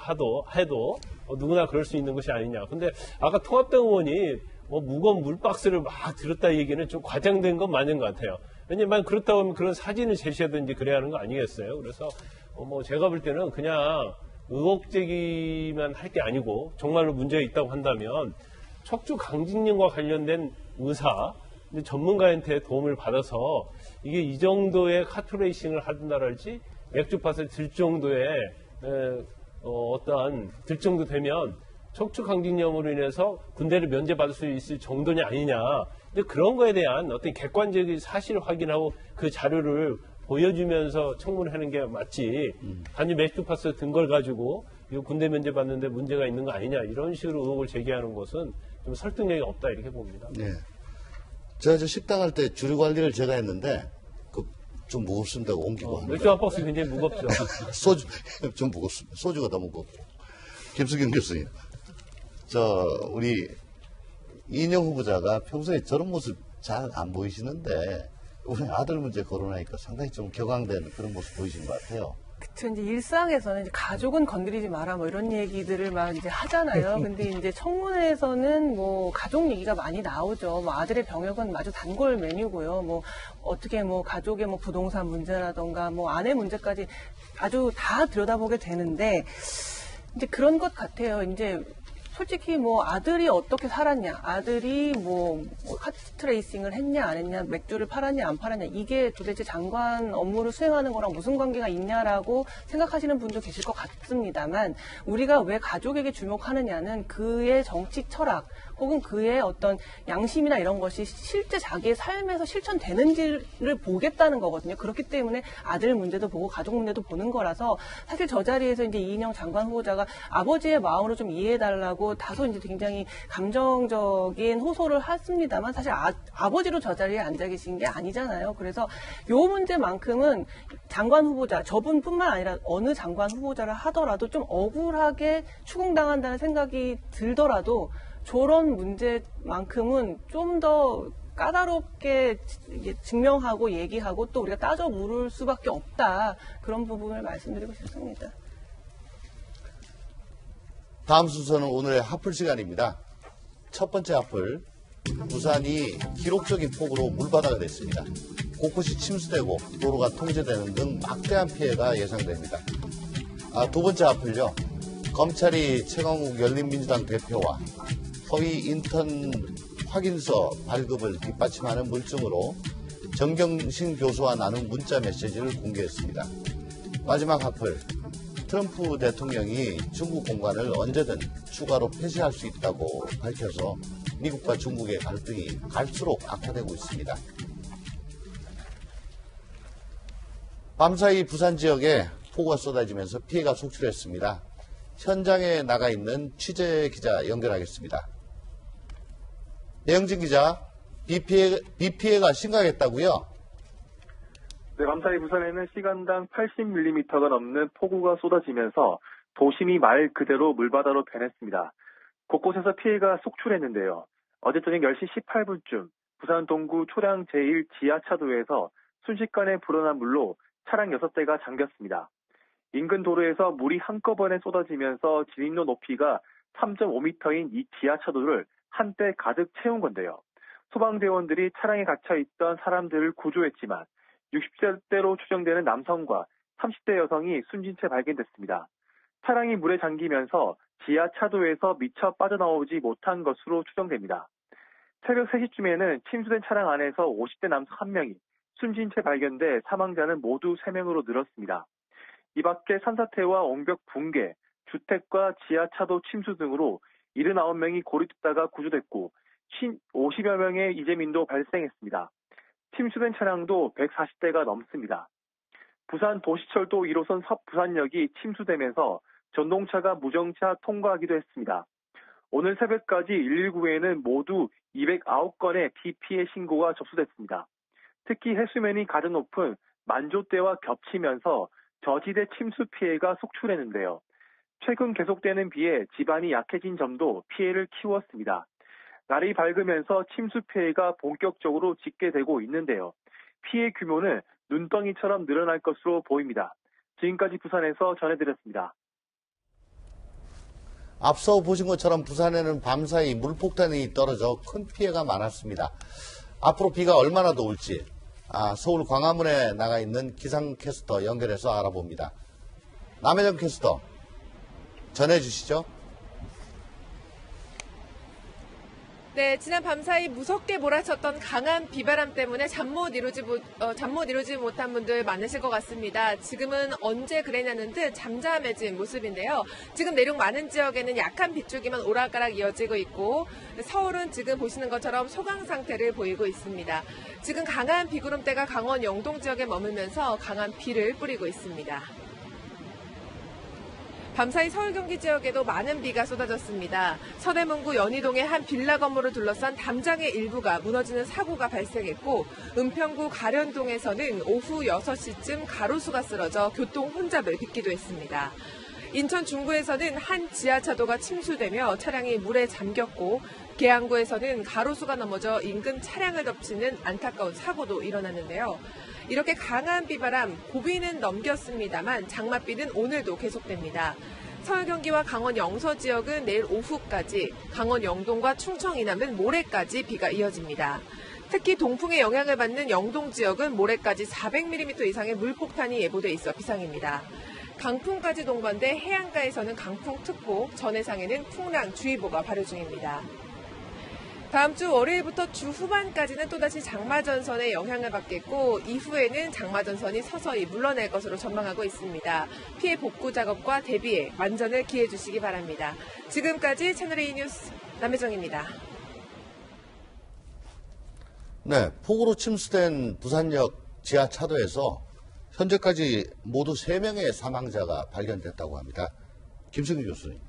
해도 누구나 그럴 수 있는 것이 아니냐. 근데 아까 통합당 의원이 뭐 무거운 물박스를 막 들었다 얘기는 좀 과장된 건 맞는 것 같아요. 왜냐면 그렇다고 하면 그런 사진을 제시하든지 그래야 하는 거 아니겠어요? 그래서 뭐 제가 볼 때는 그냥 의혹 제기만 할 게 아니고 정말로 문제가 있다고 한다면 척추 강직염과 관련된 의사, 전문가한테 도움을 받아서 이게 이 정도의 카트레이싱을 한다랄지 맥주팟을 들 정도의 어떠한 들 정도 되면 척추 강직염으로 인해서 군대를 면제받을 수 있을 정도냐 아니냐. 근데 그런 거에 대한 어떤 객관적인 사실을 확인하고 그 자료를 보여주면서 청문하는 게 맞지. 단지 맥주팟을 든 걸 가지고 이거 군대 면제받는데 문제가 있는 거 아니냐. 이런 식으로 의혹을 제기하는 것은 좀 설득력이 없다 이렇게 봅니다. 네. 제가 저 식당 할 때 주류 관리를 제가 했는데 좀 무겁습니다. 옮기고 합니다. 맥주 한 박스 굉장히 무겁죠. 소주 좀 무겁습니다. 소주가 더 무겁고. 김수경 교수님, 우리 이인영 후보자가 평소에 저런 모습 잘 안 보이시는데 우리 아들 문제 거론하니까 상당히 좀 격앙된 그런 모습 보이신 것 같아요. 그쵸. 이제 일상에서는 이제 가족은 건드리지 마라 뭐 이런 얘기들을 막 이제 하잖아요. 근데 이제 청문회에서는 뭐 가족 얘기가 많이 나오죠. 뭐 아들의 병역은 아주 단골 메뉴고요. 뭐 어떻게 뭐 가족의 뭐 부동산 문제라던가 뭐 아내 문제까지 아주 다 들여다보게 되는데 이제 그런 것 같아요. 이제 솔직히 뭐 아들이 어떻게 살았냐, 아들이 뭐 카트레이싱을 했냐 안 했냐, 맥주를 팔았냐 안 팔았냐, 이게 도대체 장관 업무를 수행하는 거랑 무슨 관계가 있냐라고 생각하시는 분도 계실 것 같습니다만, 우리가 왜 가족에게 주목하느냐는 그의 정치 철학 혹은 그의 어떤 양심이나 이런 것이 실제 자기의 삶에서 실천되는지를 보겠다는 거거든요. 그렇기 때문에 아들 문제도 보고 가족 문제도 보는 거라서, 사실 저 자리에서 이제 이인영 장관 후보자가 아버지의 마음으로 좀 이해해달라고 다소 이제 굉장히 감정적인 호소를 했습니다만, 사실 아버지로 저 자리에 앉아 계신 게 아니잖아요. 그래서 요 문제만큼은 장관 후보자, 저분뿐만 아니라 어느 장관 후보자를 하더라도 좀 억울하게 추궁당한다는 생각이 들더라도, 저런 문제만큼은 좀 더 까다롭게 증명하고 얘기하고 또 우리가 따져 물을 수밖에 없다. 그런 부분을 말씀드리고 싶습니다. 다음 순서는 오늘의 핫플 시간입니다. 첫 번째 핫플, 부산이 기록적인 폭우로 물바다가 됐습니다. 곳곳이 침수되고 도로가 통제되는 등 막대한 피해가 예상됩니다. 두 번째 핫플요, 검찰이 최강욱 열린민주당 대표와 허위 인턴 확인서 발급을 뒷받침하는 물증으로 정경심 교수와 나눈 문자 메시지를 공개했습니다. 마지막 핫플, 트럼프 대통령이 중국 공관을 언제든 추가로 폐쇄할 수 있다고 밝혀서 미국과 중국의 갈등이 갈수록 악화되고 있습니다. 밤사이 부산 지역에 폭우가 쏟아지면서 피해가 속출했습니다. 현장에 나가 있는 취재 기자 연결하겠습니다. 내영진 기자, 비 피해가 심각했다고요? 네, 밤사이 부산에는 시간당 80mm가 넘는 폭우가 쏟아지면서 도심이 말 그대로 물바다로 변했습니다. 곳곳에서 피해가 속출했는데요. 어제 저녁 10시 18분쯤 부산 동구 초량 제1 지하차도에서 순식간에 불어난 물로 차량 6대가 잠겼습니다. 인근 도로에서 물이 한꺼번에 쏟아지면서 진입로 높이가 3.5m인 이 지하차도를 한때 가득 채운 건데요. 소방대원들이 차량에 갇혀있던 사람들을 구조했지만 60대대로 추정되는 남성과 30대 여성이 숨진 채 발견됐습니다. 차량이 물에 잠기면서 지하차도에서 미처 빠져나오지 못한 것으로 추정됩니다. 새벽 3시쯤에는 침수된 차량 안에서 50대 남성 1명이 숨진 채 발견돼 사망자는 모두 3명으로 늘었습니다. 이 밖에 산사태와 옹벽 붕괴, 주택과 지하차도 침수 등으로 79명이 고립됐다가 구조됐고 50여 명의 이재민도 발생했습니다. 침수된 차량도 140대가 넘습니다. 부산 도시철도 1호선 서부산역이 침수되면서 전동차가 무정차 통과하기도 했습니다. 오늘 새벽까지 119에는 모두 209건의 비 피해 신고가 접수됐습니다. 특히 해수면이 가장 높은 만조대와 겹치면서 저지대 침수 피해가 속출했는데요. 최근 계속되는 비에 지반이 약해진 점도 피해를 키웠습니다. 날이 밝으면서 침수 피해가 본격적으로 집계되고 있는데요. 피해 규모는 눈덩이처럼 늘어날 것으로 보입니다. 지금까지 부산에서 전해드렸습니다. 앞서 보신 것처럼 부산에는 밤사이 물폭탄이 떨어져 큰 피해가 많았습니다. 앞으로 비가 얼마나 더 올지 서울 광화문에 나가 있는 기상캐스터 연결해서 알아봅니다. 남혜정 캐스터 전해주시죠. 네, 지난 밤사이 무섭게 몰아쳤던 강한 비바람 때문에 잠 못 이루지 못한 분들 많으실 것 같습니다. 지금은 언제 그랬냐는 듯 잠잠해진 모습인데요. 지금 내륙 많은 지역에는 약한 빗줄기만 오락가락 이어지고 있고 서울은 지금 보시는 것처럼 소강 상태를 보이고 있습니다. 지금 강한 비구름대가 강원 영동 지역에 머물면서 강한 비를 뿌리고 있습니다. 밤사이 서울 경기 지역에도 많은 비가 쏟아졌습니다. 서대문구 연희동의 한 빌라 건물을 둘러싼 담장의 일부가 무너지는 사고가 발생했고 은평구 가련동에서는 오후 6시쯤 가로수가 쓰러져 교통 혼잡을 빚기도 했습니다. 인천 중구에서는 한 지하차도가 침수되며 차량이 물에 잠겼고 계양구에서는 가로수가 넘어져 인근 차량을 덮치는 안타까운 사고도 일어났는데요. 이렇게 강한 비바람, 고비는 넘겼습니다만 장맛비는 오늘도 계속됩니다. 서울 경기와 강원 영서 지역은 내일 오후까지, 강원 영동과 충청 이남은 모레까지 비가 이어집니다. 특히 동풍의 영향을 받는 영동 지역은 모레까지 400mm 이상의 물폭탄이 예보돼 있어 비상입니다. 강풍까지 동반돼 해안가에서는 강풍특보, 전해상에는 풍랑주의보가 발효 중입니다. 다음 주 월요일부터 주 후반까지는 또다시 장마전선의 영향을 받겠고 이후에는 장마전선이 서서히 물러날 것으로 전망하고 있습니다. 피해 복구 작업과 대비에 만전을 기해 주시기 바랍니다. 지금까지 채널A 뉴스 남혜정입니다. 네, 폭우로 침수된 부산역 지하차도에서 현재까지 모두 3명의 사망자가 발견됐다고 합니다. 김승규 교수님,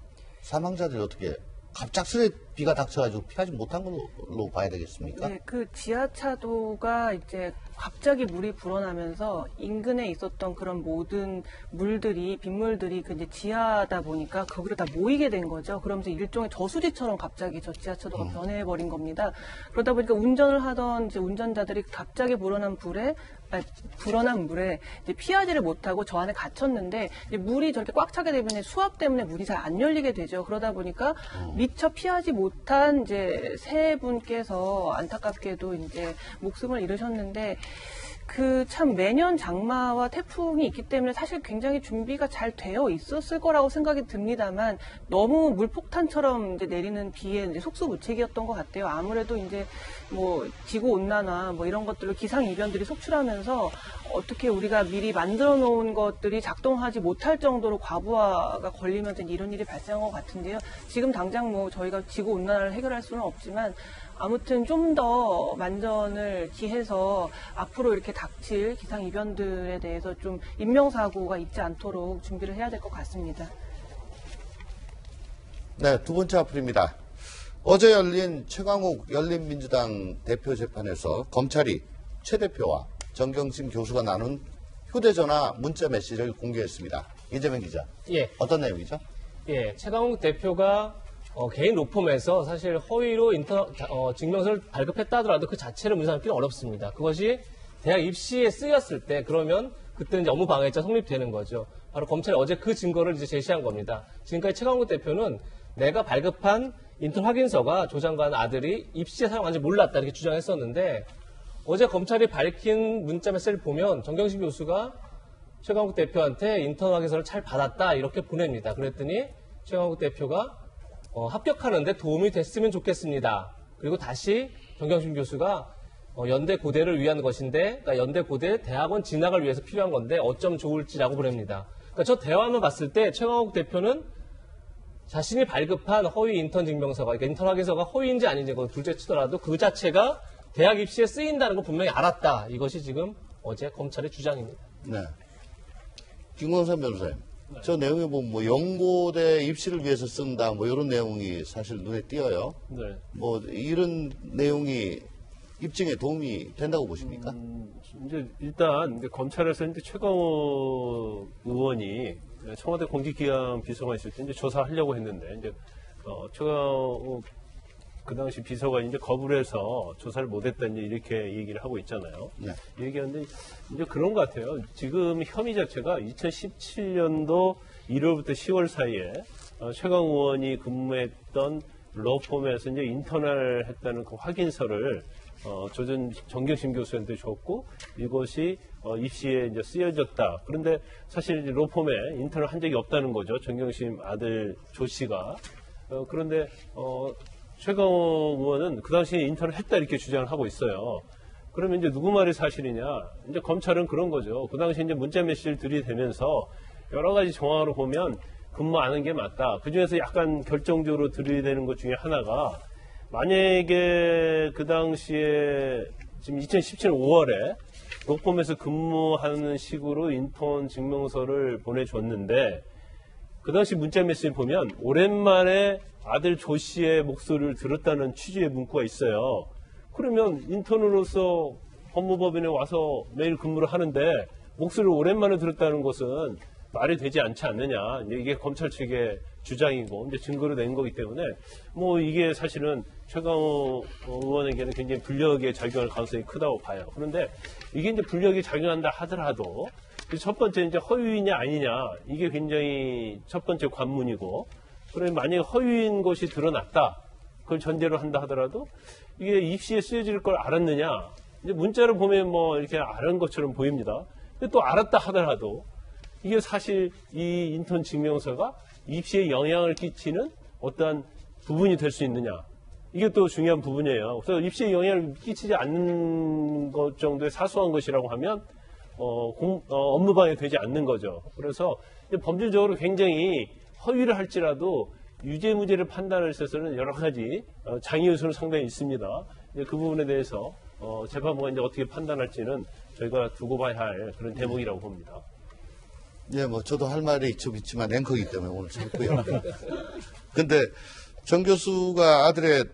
사망자들이 어떻게 갑작스레 비가 닥쳐가지고 피하지 못한 걸로 봐야 되겠습니까? 네, 그 지하차도가 이제 갑자기 물이 불어나면서 인근에 있었던 그런 모든 물들이, 빗물들이 그 이제 지하다 보니까 거기로 다 모이게 된 거죠. 그러면서 일종의 저수지처럼 갑자기 저 지하차도가 변해버린 겁니다. 그러다 보니까 운전을 하던 이제 운전자들이 갑자기 불어난 물에 이제 피하지를 못하고 저 안에 갇혔는데 이제 물이 저렇게 꽉 차게 되면 수압 때문에 문이 잘 안 열리게 되죠. 그러다 보니까 미처 피하지 못한 이제 세 분께서 안타깝게도 이제 목숨을 잃으셨는데 그 참 매년 장마와 태풍이 있기 때문에 사실 굉장히 준비가 잘 되어 있었을 거라고 생각이 듭니다만 너무 물폭탄처럼 이제 내리는 비에 이제 속수무책이었던 것 같아요. 아무래도 이제 뭐 지구 온난화 뭐 이런 것들을 기상 이변들이 속출하면서 어떻게 우리가 미리 만들어 놓은 것들이 작동하지 못할 정도로 과부하가 걸리면서 이런 일이 발생한 것 같은데요. 지금 당장 뭐 저희가 지구 온난화를 해결할 수는 없지만 아무튼 좀 더 만전을 기해서 앞으로 이렇게 닥칠 기상 이변들에 대해서 좀 인명사고가 있지 않도록 준비를 해야 될 것 같습니다. 네, 두 번째 화풀입니다. 어제 열린 최강욱 열린민주당 대표 재판에서 검찰이 최 대표와 정경심 교수가 나눈 휴대전화 문자 메시지를 공개했습니다. 이재명 기자. 예. 어떤 내용이죠? 예, 최강욱 대표가 개인 로펌에서 사실 허위로 증명서를 발급했다 하더라도 그 자체를 문제삼기는 어렵습니다. 그것이 대학 입시에 쓰였을 때 그러면 그때는 이제 업무 방해죄가 성립되는 거죠. 바로 검찰이 어제 그 증거를 이제 제시한 겁니다. 지금까지 최강욱 대표는 내가 발급한 인턴 확인서가 조 장관 아들이 입시에 사용한지 몰랐다 이렇게 주장했었는데 어제 검찰이 밝힌 문자 메시지를 보면 정경심 교수가 최강욱 대표한테 인턴 확인서를 잘 받았다 이렇게 보냅니다. 그랬더니 최강욱 대표가 합격하는데 도움이 됐으면 좋겠습니다. 그리고 다시 정경심 교수가 연대 고대를 위한 것인데, 그러니까 연대 고대 대학원 진학을 위해서 필요한 건데 어쩜 좋을지라고 보냅니다. 그러니까 저 대화만 봤을 때 최강욱 대표는 자신이 발급한 허위 인턴 증명서가, 그러니까 인턴 확인서가 허위인지 아닌지 둘째 치더라도 그 자체가 대학 입시에 쓰인다는 걸 분명히 알았다. 이것이 지금 어제 검찰의 주장입니다. 네. 김광삼 변호사님. 저 내용에 보면 뭐 연고대 입시를 위해서 쓴다 뭐 이런 내용이 사실 눈에 띄어요. 네. 뭐 이런 내용이 입증에 도움이 된다고 보십니까? 이제 일단 검찰에서 이제 최강욱 의원이 청와대 공직기강 비서관 있을 때 이제 조사하려고 했는데 이제 최강욱 그 당시 비서가 이제 거부를 해서 조사를 못했다 이렇게 얘기를 하고 있잖아요. 네. 얘기하는데 이제 그런 것 같아요. 지금 혐의 자체가 2017년도 1월부터 10월 사이에 최강욱 의원이 근무했던 로펌에서 이제 인턴을 했다는 그 확인서를 정경심 교수한테 줬고 이것이 입시에 이제 쓰여졌다. 그런데 사실 이제 로펌에 인턴을 한 적이 없다는 거죠. 정경심 아들 조 씨가. 그런데 최강욱 의원은 그 당시에 인턴을 했다 이렇게 주장을 하고 있어요. 그러면 이제 누구 말이 사실이냐? 이제 검찰은 그런 거죠. 그 당시에 이제 문자 메시지를 들이대면서 여러 가지 정황으로 보면 근무하는 게 맞다. 그 중에서 약간 결정적으로 들이대는 것 중에 하나가 만약에 그 당시에 지금 2017년 5월에 로펌에서 근무하는 식으로 인턴 증명서를 보내줬는데 그 당시 문자 메시지를 보면 오랜만에 아들 조 씨의 목소리를 들었다는 취지의 문구가 있어요. 그러면 인턴으로서 법무법인에 와서 매일 근무를 하는데 목소리를 오랜만에 들었다는 것은 말이 되지 않지 않느냐. 이게 검찰 측의 주장이고 이제 증거로 낸 거기 때문에 뭐 이게 사실은 최강욱 의원에게는 굉장히 불리하게 작용할 가능성이 크다고 봐요. 그런데 이게 이제 불리하게 작용한다 하더라도 첫 번째 이제 허위냐 아니냐 이게 굉장히 첫 번째 관문이고 그러면 만약에 허위인 것이 드러났다 그걸 전제로 한다 하더라도 이게 입시에 쓰여질 걸 알았느냐 이제 문자를 보면 뭐 이렇게 아는 것처럼 보입니다. 근데 또 알았다 하더라도 이게 사실 이 인턴 증명서가 입시에 영향을 끼치는 어떠한 부분이 될 수 있느냐. 이게 또 중요한 부분이에요. 그래서 입시에 영향을 끼치지 않는 것 정도의 사소한 것이라고 하면 업무 방해 되지 않는 거죠. 그래서 법률적으로 굉장히 허위를 할지라도 유죄 무죄를 판단할 있어서는 여러 가지 장애 요소는 상당히 있습니다. 그 부분에 대해서 재판부가 이제 어떻게 판단할지는 저희가 두고 봐야 할 그런 대목이라고 봅니다. 예, 뭐 저도 할 말이 좀 있지만 앵커이기 때문에 오늘 참고요. 근데 정 교수가 아들의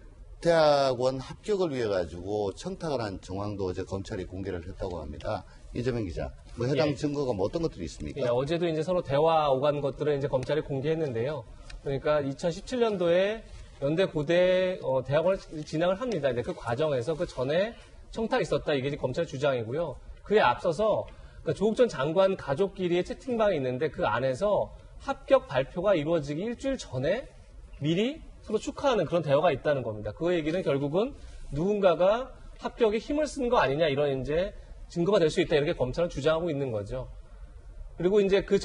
대학원 합격을 위해 가지고 청탁을 한 정황도 어제 검찰이 공개를 했다고 합니다. 이재명 기자, 뭐 해당 증거가 뭐 어떤 것들이 있습니까? 예, 어제도 이제 서로 대화 오간 것들을 이제 검찰이 공개했는데요. 그러니까 2017년도에 연대 고대 대학원을 진학을 합니다. 이제 그 과정에서 그 전에 청탁이 있었다 이게 검찰 주장이고요. 그에 앞서서 그러니까 조국 전 장관 가족끼리의 채팅방이 있는데 그 안에서 합격 발표가 이루어지기 일주일 전에 미리 서로 축하하는 그런 대화가 있다는 겁니다. 그 얘기는 결국은 누군가가 합격에 힘을 쓴 거 아니냐 이런 이제 증거가 될 수 있다 이렇게 검찰은 주장하고 있는 거죠. 그리고 이제 그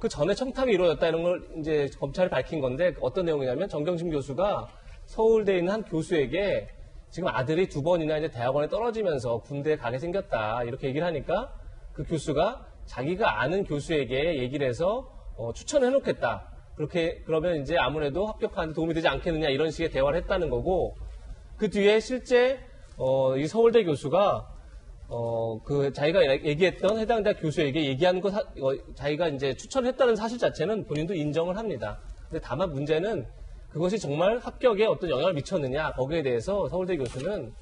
전에 청탁이 이루어졌다 이런 걸 이제 검찰이 밝힌 건데 어떤 내용이냐면 정경심 교수가 서울대에 있는 한 교수에게 지금 아들이 2번이나 이제 대학원에 떨어지면서 군대에 가게 생겼다 이렇게 얘기를 하니까 그 교수가 자기가 아는 교수에게 얘기를 해서 추천을 해놓겠다. 그렇게 그러면 이제 아무래도 합격하는데 도움이 되지 않겠느냐 이런 식의 대화를 했다는 거고 그 뒤에 실제 이 서울대 교수가 그 자기가 얘기했던 해당 대학 교수에게 얘기한 거 자기가 이제 추천했다는 사실 자체는 본인도 인정을 합니다. 근데 다만 문제는 그것이 정말 합격에 어떤 영향을 미쳤느냐 거기에 대해서 서울대 교수는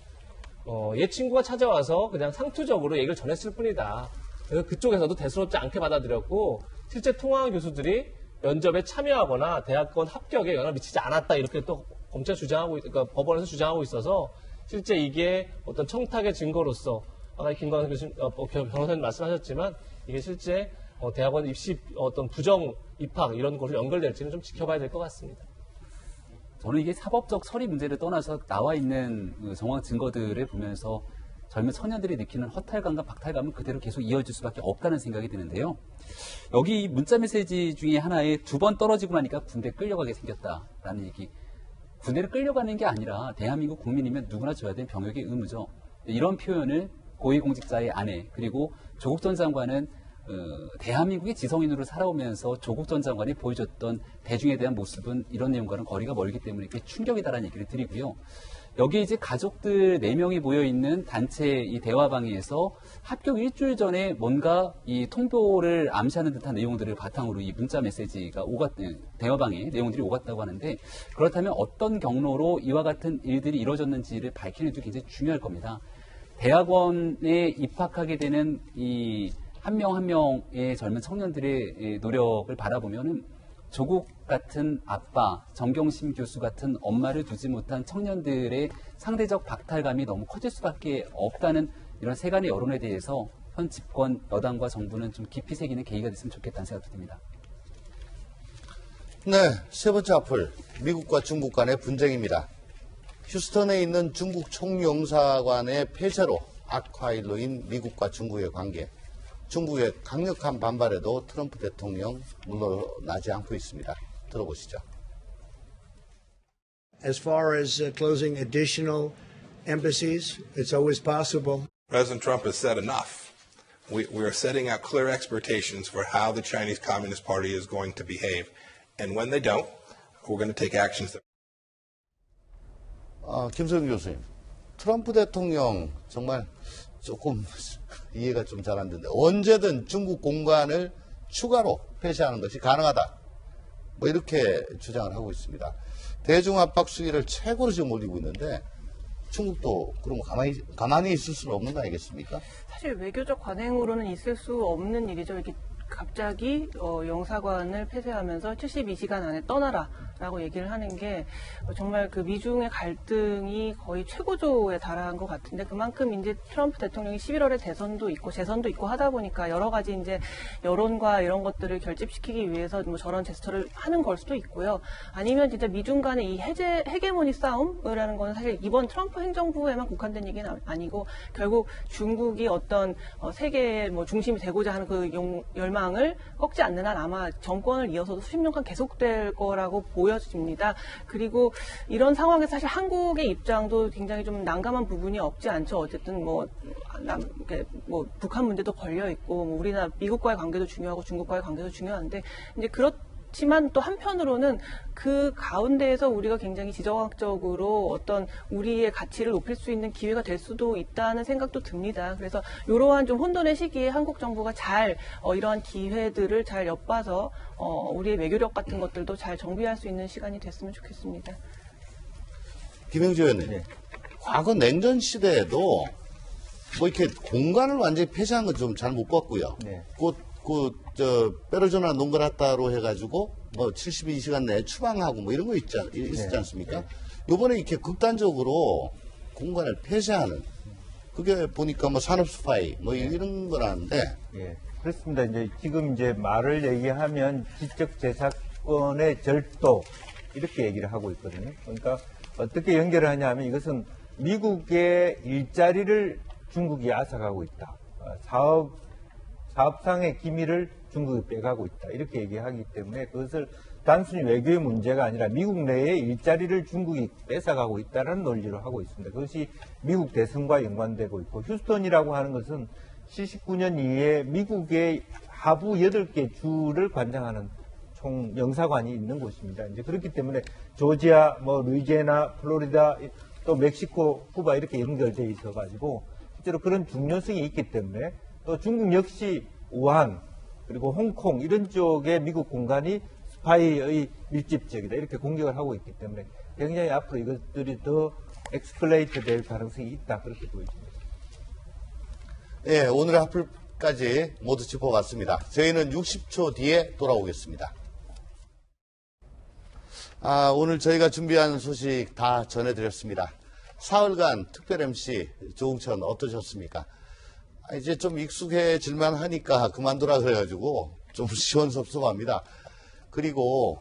옛 친구가 찾아와서 그냥 상투적으로 얘기를 전했을 뿐이다. 그래서 그쪽에서도 대수롭지 않게 받아들였고 실제 통화한 교수들이 면접에 참여하거나 대학원 합격에 영향을 미치지 않았다 이렇게 또 검찰 그러니까 법원에서 주장하고 있어서 실제 이게 어떤 청탁의 증거로서 아까 김광현 교수님 변호사님 말씀하셨지만 이게 실제 대학원 입시 어떤 부정 입학 이런 것으로 연결될지는 좀 지켜봐야 될 것 같습니다. 저는 이게 사법적 처리 문제를 떠나서 나와 있는 정황 증거들을 보면서 젊은 청년들이 느끼는 허탈감과 박탈감은 그대로 계속 이어질 수밖에 없다는 생각이 드는데요. 여기 문자 메시지 중에 하나에 2번 떨어지고 나니까 군대 끌려가게 생겼다라는 얘기. 군대를 끌려가는 게 아니라 대한민국 국민이면 누구나 줘야 되는 병역의 의무죠. 이런 표현을 고위공직자의 아내 그리고 조국 전 장관은 대한민국의 지성인으로 살아오면서 조국 전 장관이 보여줬던 대중에 대한 모습은 이런 내용과는 거리가 멀기 때문에 꽤 충격이다라는 얘기를 드리고요. 여기 이제 가족들 4명이 모여있는 단체 이 대화방에서 합격 일주일 전에 뭔가 이 통보를 암시하는 듯한 내용들을 바탕으로 이 문자 메시지가 대화방에 내용들이 오갔다고 하는데 그렇다면 어떤 경로로 이와 같은 일들이 이루어졌는지를 밝히는 게 굉장히 중요할 겁니다. 대학원에 입학하게 되는 이 한 명 한 명의 젊은 청년들의 노력을 바라보면은 조국 같은 아빠, 정경심 교수 같은 엄마를 두지 못한 청년들의 상대적 박탈감이 너무 커질 수밖에 없다는 이런 세간의 여론에 대해서 현 집권 여당과 정부는 좀 깊이 새기는 계기가 됐으면 좋겠다는 생각도 듭니다. 네, 세 번째 앞을 미국과 중국 간의 분쟁입니다. 휴스턴에 있는 중국 총영사관의 폐쇄로 악화일로인 미국과 중국의 관계. 중국의 강력한 반발에도 트럼프 대통령 물러나지 않고 있습니다. 들어보시죠. As far as closing additional embassies, it's always possible. President Trump has said enough. We are setting out clear expectations for how the Chinese Communist Party is going to behave. And when they don't, we're going to take actions. 김성규 교수님, 트럼프 대통령 정말 조금 이해가 좀 잘 안 되는데 언제든 중국 공간을 추가로 폐쇄하는 것이 가능하다. 뭐 이렇게 주장을 하고 있습니다. 대중압박 수위를 최고로 지금 올리고 있는데 중국도 그럼 가만히 있을 수는 없는 거 아니겠습니까? 사실 외교적 관행으로는 있을 수 없는 일이죠. 이렇게 갑자기 영사관을 폐쇄하면서 72시간 안에 떠나라. 라고 얘기를 하는 게 정말 그 미중의 갈등이 거의 최고조에 달한 것 같은데 그만큼 이제 트럼프 대통령이 11월에 대선도 있고 재선도 있고 하다 보니까 여러 가지 이제 여론과 이런 것들을 결집시키기 위해서 뭐 저런 제스처를 하는 걸 수도 있고요. 아니면 진짜 미중 간의 이 헤게모니 싸움이라는 건 사실 이번 트럼프 행정부에만 국한된 얘기는 아니고 결국 중국이 어떤 세계의 뭐 중심이 되고자 하는 그 열망을 꺾지 않는 한 아마 정권을 이어서도 수십 년간 계속될 거라고 보여집니다. 그리고 이런 상황에서 사실 한국의 입장도 굉장히 좀 난감한 부분이 없지 않죠. 어쨌든 뭐 북한 문제도 걸려 있고 뭐 우리나라 미국과의 관계도 중요하고 중국과의 관계도 중요한데 이제 그렇지만 또 한편으로는 그 가운데에서 우리가 굉장히 지정학적으로 어떤 우리의 가치를 높일 수 있는 기회가 될 수도 있다는 생각도 듭니다. 그래서 이러한 좀 혼돈의 시기에 한국 정부가 잘 이러한 기회들을 잘 엿봐서 우리의 외교력 같은 것들도 잘 정비할 수 있는 시간이 됐으면 좋겠습니다. 김영주 의원님, 과거 냉전 시대에도 뭐 이렇게 공간을 완전히 폐쇄한 건 좀 잘 못 봤고요. 페르조나 농그라타로 해가지고 뭐 72시간 내에 추방하고 뭐 이런 거 있었지 않습니까? 요번에 이렇게 극단적으로 공간을 폐쇄하는 그게 보니까 뭐 산업 스파이 뭐 이런 거라는데. 예, 그렇습니다. 이제 지금 이제 말을 얘기하면 지적 재산권의 절도 이렇게 얘기를 하고 있거든요. 그러니까 어떻게 연결을 하냐면 이것은 미국의 일자리를 중국이 앗아가고 있다. 사업상의 기밀을 중국이 빼가고 있다. 이렇게 얘기하기 때문에 그것을 단순히 외교의 문제가 아니라 미국 내의 일자리를 중국이 뺏어가고 있다는 논리로 하고 있습니다. 그것이 미국 대선과 연관되고 있고 휴스턴이라고 하는 것은 79년 이후에 미국의 하부 8개 주를 관장하는 총 영사관이 있는 곳입니다. 이제 그렇기 때문에 조지아, 뭐 루이지애나, 플로리다, 또 멕시코, 쿠바 이렇게 연결되어 있어가지고 실제로 그런 중요성이 있기 때문에 또 중국 역시 우한 그리고 홍콩 이런 쪽에 미국 공간이 스파이의 밀집 지역이다 이렇게 공격을 하고 있기 때문에 굉장히 앞으로 이것들이 더 엑스컬레이트 될 가능성이 있다 그렇게 보여집니다. 예, 오늘의 핫플까지 모두 짚어봤습니다. 저희는 60초 뒤에 돌아오겠습니다. 오늘 저희가 준비한 소식 다 전해드렸습니다. 사흘간 특별 MC 조응천 어떠셨습니까? 이제 좀 익숙해질만 하니까 그만두라 그래가지고 좀 시원섭섭합니다. 그리고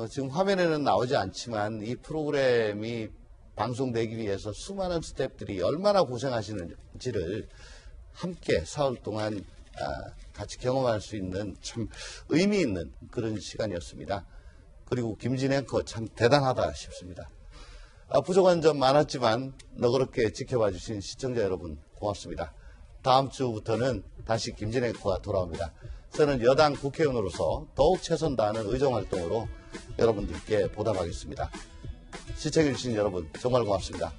지금 화면에는 나오지 않지만 이 프로그램이 방송되기 위해서 수많은 스태프들이 얼마나 고생하시는지를 함께 사흘 동안 같이 경험할 수 있는 참 의미 있는 그런 시간이었습니다. 그리고 김진 앵커 참 대단하다 싶습니다. 부족한 점 많았지만 너그럽게 지켜봐 주신 시청자 여러분 고맙습니다. 다음 주부터는 다시 김진 앵커가 돌아옵니다. 저는 여당 국회의원으로서 더욱 최선 다하는 의정활동으로 여러분들께 보답하겠습니다. 시청해주신 여러분 정말 고맙습니다.